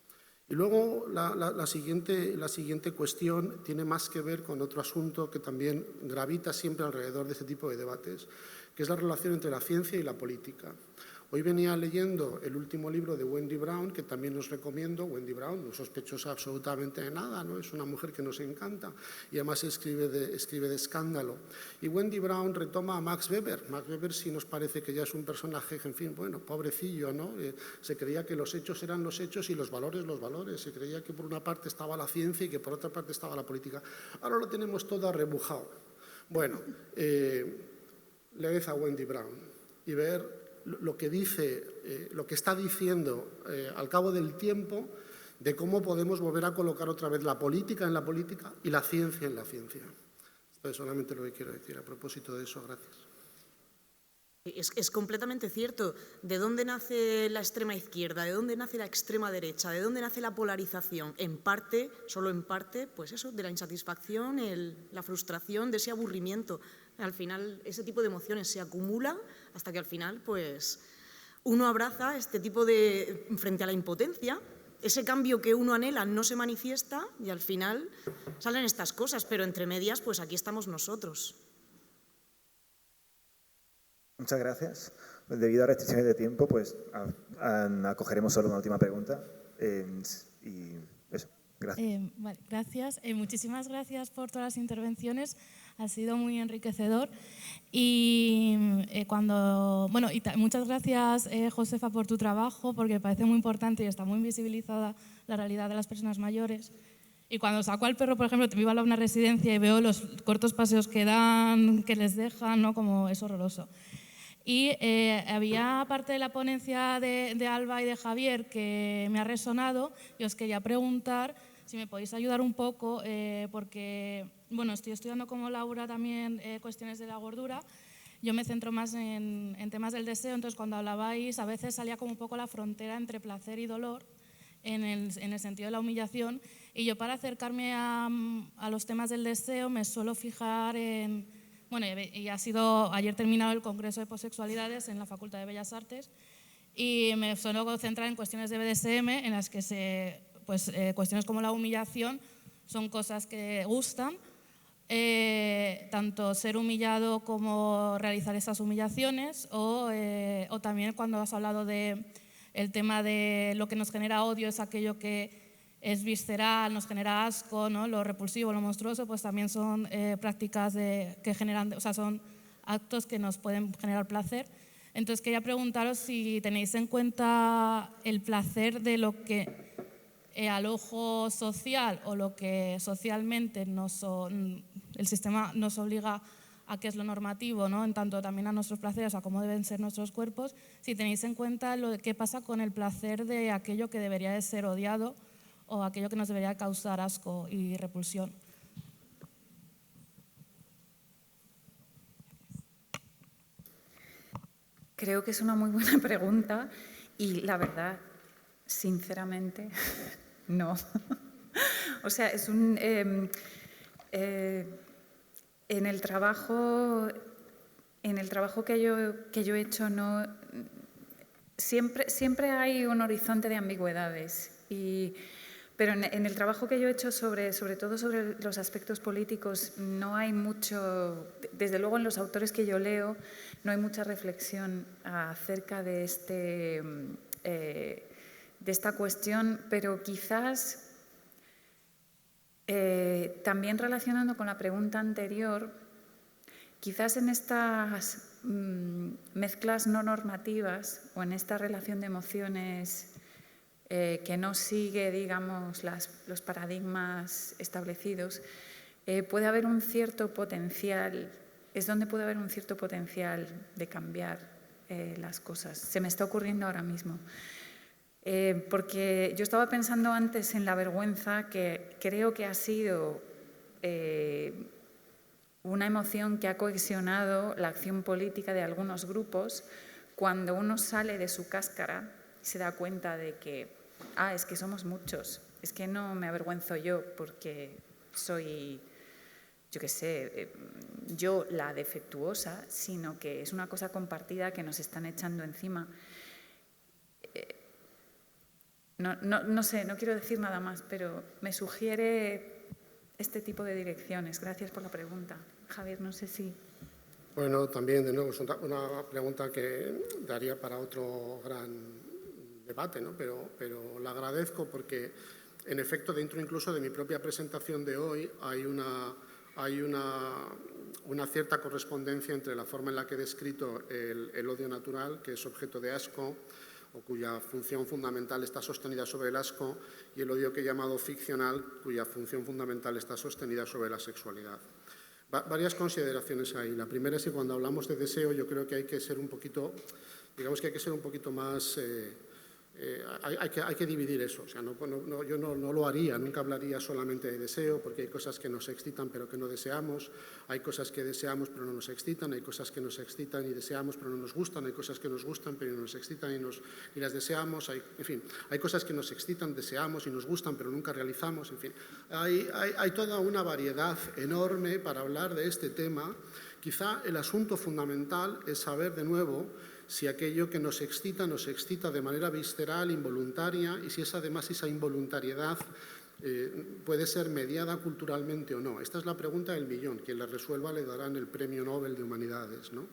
Y luego la siguiente cuestión tiene más que ver con otro asunto que también gravita siempre alrededor de este tipo de debates, que es la relación entre la ciencia y la política. Hoy venía leyendo el último libro de Wendy Brown, que también os recomiendo. Wendy Brown no sospechosa absolutamente de nada, ¿no? Es una mujer que nos encanta y además escribe de escándalo. Y Wendy Brown retoma a Max Weber. Max Weber sí nos parece que ya es un personaje, en fin, bueno, pobrecillo, ¿no? Se creía que los hechos eran los hechos y los valores los valores. Se creía que por una parte estaba la ciencia y que por otra parte estaba la política. Ahora lo tenemos todo arrebujado. Bueno, leed a Wendy Brown y ver lo que dice, lo que está diciendo al cabo del tiempo de cómo podemos volver a colocar otra vez la política en la política y la ciencia en la ciencia. Esto es solamente lo que quiero decir a propósito de eso. Gracias. Es completamente cierto. ¿De dónde nace la extrema izquierda? ¿De dónde nace la extrema derecha? ¿De dónde nace la polarización? En parte, solo en parte, pues eso, de la insatisfacción, la frustración, de ese aburrimiento. Al final, ese tipo de emociones se acumulan hasta que al final, pues, uno abraza este tipo de, frente a la impotencia, ese cambio que uno anhela no se manifiesta y al final salen estas cosas, pero entre medias, pues aquí estamos nosotros. Muchas gracias. Debido a restricciones de tiempo, pues acogeremos solo una última pregunta. Y eso, gracias. Vale, gracias. Muchísimas gracias por todas las intervenciones. Ha sido muy enriquecedor. Y muchas gracias, Josefa, por tu trabajo, porque me parece muy importante y está muy invisibilizada la realidad de las personas mayores. Y cuando saco al perro, por ejemplo, vivo a una residencia y veo los cortos paseos que dan, que les dejan, ¿no? Como es horroroso. Y había parte de la ponencia de Alba y de Javier que me ha resonado y os quería preguntar si me podéis ayudar un poco, porque bueno, estoy estudiando como Laura también cuestiones de la gordura. Yo me centro más en temas del deseo, entonces cuando hablabais a veces salía como un poco la frontera entre placer y dolor en el sentido de la humillación, y yo para acercarme a los temas del deseo me suelo fijar en... Bueno, y ayer terminado el Congreso de Posexualidades en la Facultad de Bellas Artes y me suelo centrar en cuestiones de BDSM en las que cuestiones como la humillación son cosas que gustan, tanto ser humillado como realizar esas humillaciones o también cuando has hablado de el tema de lo que nos genera odio es aquello que es visceral, nos genera asco, ¿no? Lo repulsivo, lo monstruoso, pues también son prácticas que generan, o sea, son actos que nos pueden generar placer. Entonces quería preguntaros si tenéis en cuenta el placer de lo que al ojo social o lo que socialmente el sistema nos obliga a que es lo normativo, ¿no? En tanto también a nuestros placeres, a cómo deben ser nuestros cuerpos, si tenéis en cuenta lo que pasa con el placer de aquello que debería de ser odiado o aquello que nos debería causar asco y repulsión. Creo que es una muy buena pregunta y la verdad, sinceramente, no. O sea, es un... en el trabajo que yo he hecho, no, siempre hay un horizonte de ambigüedades. Pero en el trabajo que yo he hecho, sobre todo sobre los aspectos políticos, no hay mucho, desde luego en los autores que yo leo, no hay mucha reflexión acerca de esta cuestión, pero quizás también relacionando con la pregunta anterior, quizás en estas mezclas no normativas o en esta relación de emociones que no sigue, digamos, los paradigmas establecidos, puede haber un cierto potencial, es donde puede haber un cierto potencial de cambiar las cosas. Se me está ocurriendo ahora mismo. Porque yo estaba pensando antes en la vergüenza, que creo que ha sido una emoción que ha cohesionado la acción política de algunos grupos cuando uno sale de su cáscara y se da cuenta de que, es que somos muchos, es que no me avergüenzo yo porque soy, yo qué sé, yo la defectuosa, sino que es una cosa compartida que nos están echando encima. No sé, no quiero decir nada más, pero me sugiere este tipo de direcciones. Gracias por la pregunta. Javier, no sé si... Bueno, también, de nuevo, es una pregunta que daría para otro gran debate, ¿no? Pero la agradezco porque, en efecto, dentro incluso de mi propia presentación de hoy, hay una cierta correspondencia entre la forma en la que he descrito el odio natural, que es objeto de asco, o cuya función fundamental está sostenida sobre el asco, y el odio que he llamado ficcional, cuya función fundamental está sostenida sobre la sexualidad. Varias consideraciones ahí. La primera es que cuando hablamos de deseo, yo creo que hay que ser un poquito, digamos que hay que ser un poquito más... hay que dividir eso. O sea, yo no lo haría, nunca hablaría solamente de deseo, porque hay cosas que nos excitan pero que no deseamos, hay cosas que deseamos pero no nos excitan, hay cosas que nos excitan y deseamos pero no nos gustan, hay cosas que nos gustan pero no nos excitan y las deseamos, en fin, hay cosas que nos excitan, deseamos y nos gustan pero nunca realizamos, en fin. Hay toda una variedad enorme para hablar de este tema. Quizá el asunto fundamental es saber de nuevo si aquello que nos excita de manera visceral, involuntaria, y si además esa involuntariedad puede ser mediada culturalmente o no. Esta es la pregunta del millón. Quien la resuelva le darán el Premio Nobel de Humanidades, ¿no?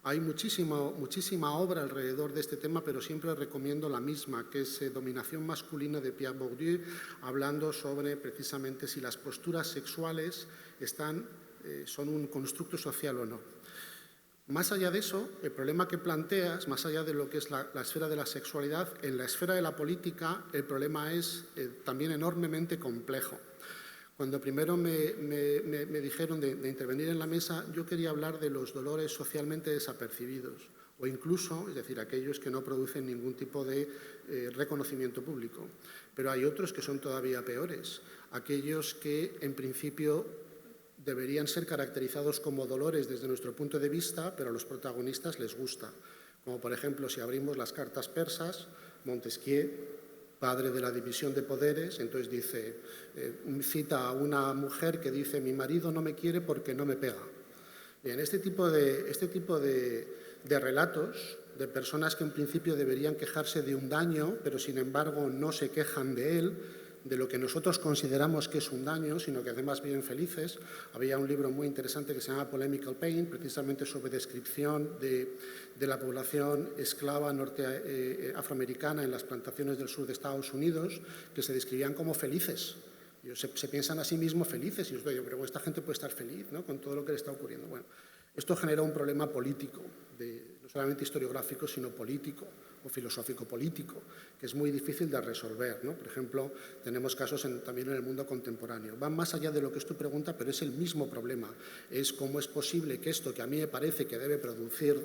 Hay muchísima obra alrededor de este tema, pero siempre recomiendo la misma, que es Dominación masculina de Pierre Bourdieu, hablando sobre precisamente si las posturas sexuales son un constructo social o no. Más allá de eso, el problema que planteas, más allá de lo que es la esfera de la sexualidad, en la esfera de la política el problema es también enormemente complejo. Cuando primero me dijeron de intervenir en la mesa, yo quería hablar de los dolores socialmente desapercibidos, o incluso, es decir, aquellos que no producen ningún tipo de reconocimiento público. Pero hay otros que son todavía peores, aquellos que en principio deberían ser caracterizados como dolores desde nuestro punto de vista, pero a los protagonistas les gusta. Como por ejemplo, si abrimos las cartas persas, Montesquieu, padre de la división de poderes, entonces cita a una mujer que dice: mi marido no me quiere porque no me pega. Bien, este tipo de relatos de personas que en principio deberían quejarse de un daño, pero sin embargo no se quejan de él, de lo que nosotros consideramos que es un daño, sino que además viven felices. Había un libro muy interesante que se llama Polemical Pain, precisamente sobre descripción de la población esclava afroamericana en las plantaciones del sur de Estados Unidos, que se describían como felices. Se piensan a sí mismos felices y os digo, pero esta gente puede estar feliz, ¿no?, con todo lo que le está ocurriendo. Bueno, esto genera un problema político, no solamente historiográfico, sino político o filosófico-político, que es muy difícil de resolver, ¿no? Por ejemplo, tenemos casos también en el mundo contemporáneo. Van más allá de lo que es tu pregunta, pero es el mismo problema. Es cómo es posible que esto, que a mí me parece que debe producir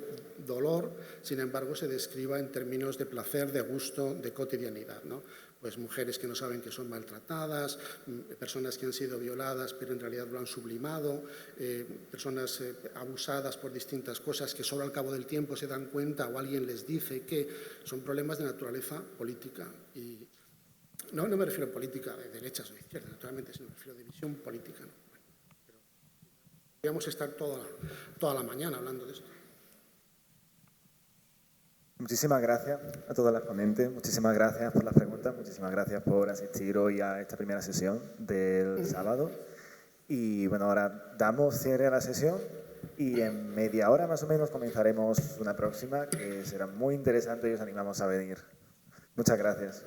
dolor, sin embargo, se describa en términos de placer, de gusto, de cotidianidad, ¿no? Pues mujeres que no saben que son maltratadas, personas que han sido violadas pero en realidad lo han sublimado, personas abusadas por distintas cosas que solo al cabo del tiempo se dan cuenta o alguien les dice que son problemas de naturaleza política. Y no me refiero a política de derechas o de izquierdas, naturalmente, sino me refiero a división política, ¿no? Bueno, pero podríamos estar toda la mañana hablando de esto. Muchísimas gracias a todas las ponentes, muchísimas gracias por las preguntas, muchísimas gracias por asistir hoy a esta primera sesión del sábado. Y bueno, ahora damos cierre a la sesión y en media hora más o menos comenzaremos una próxima que será muy interesante y os animamos a venir. Muchas gracias.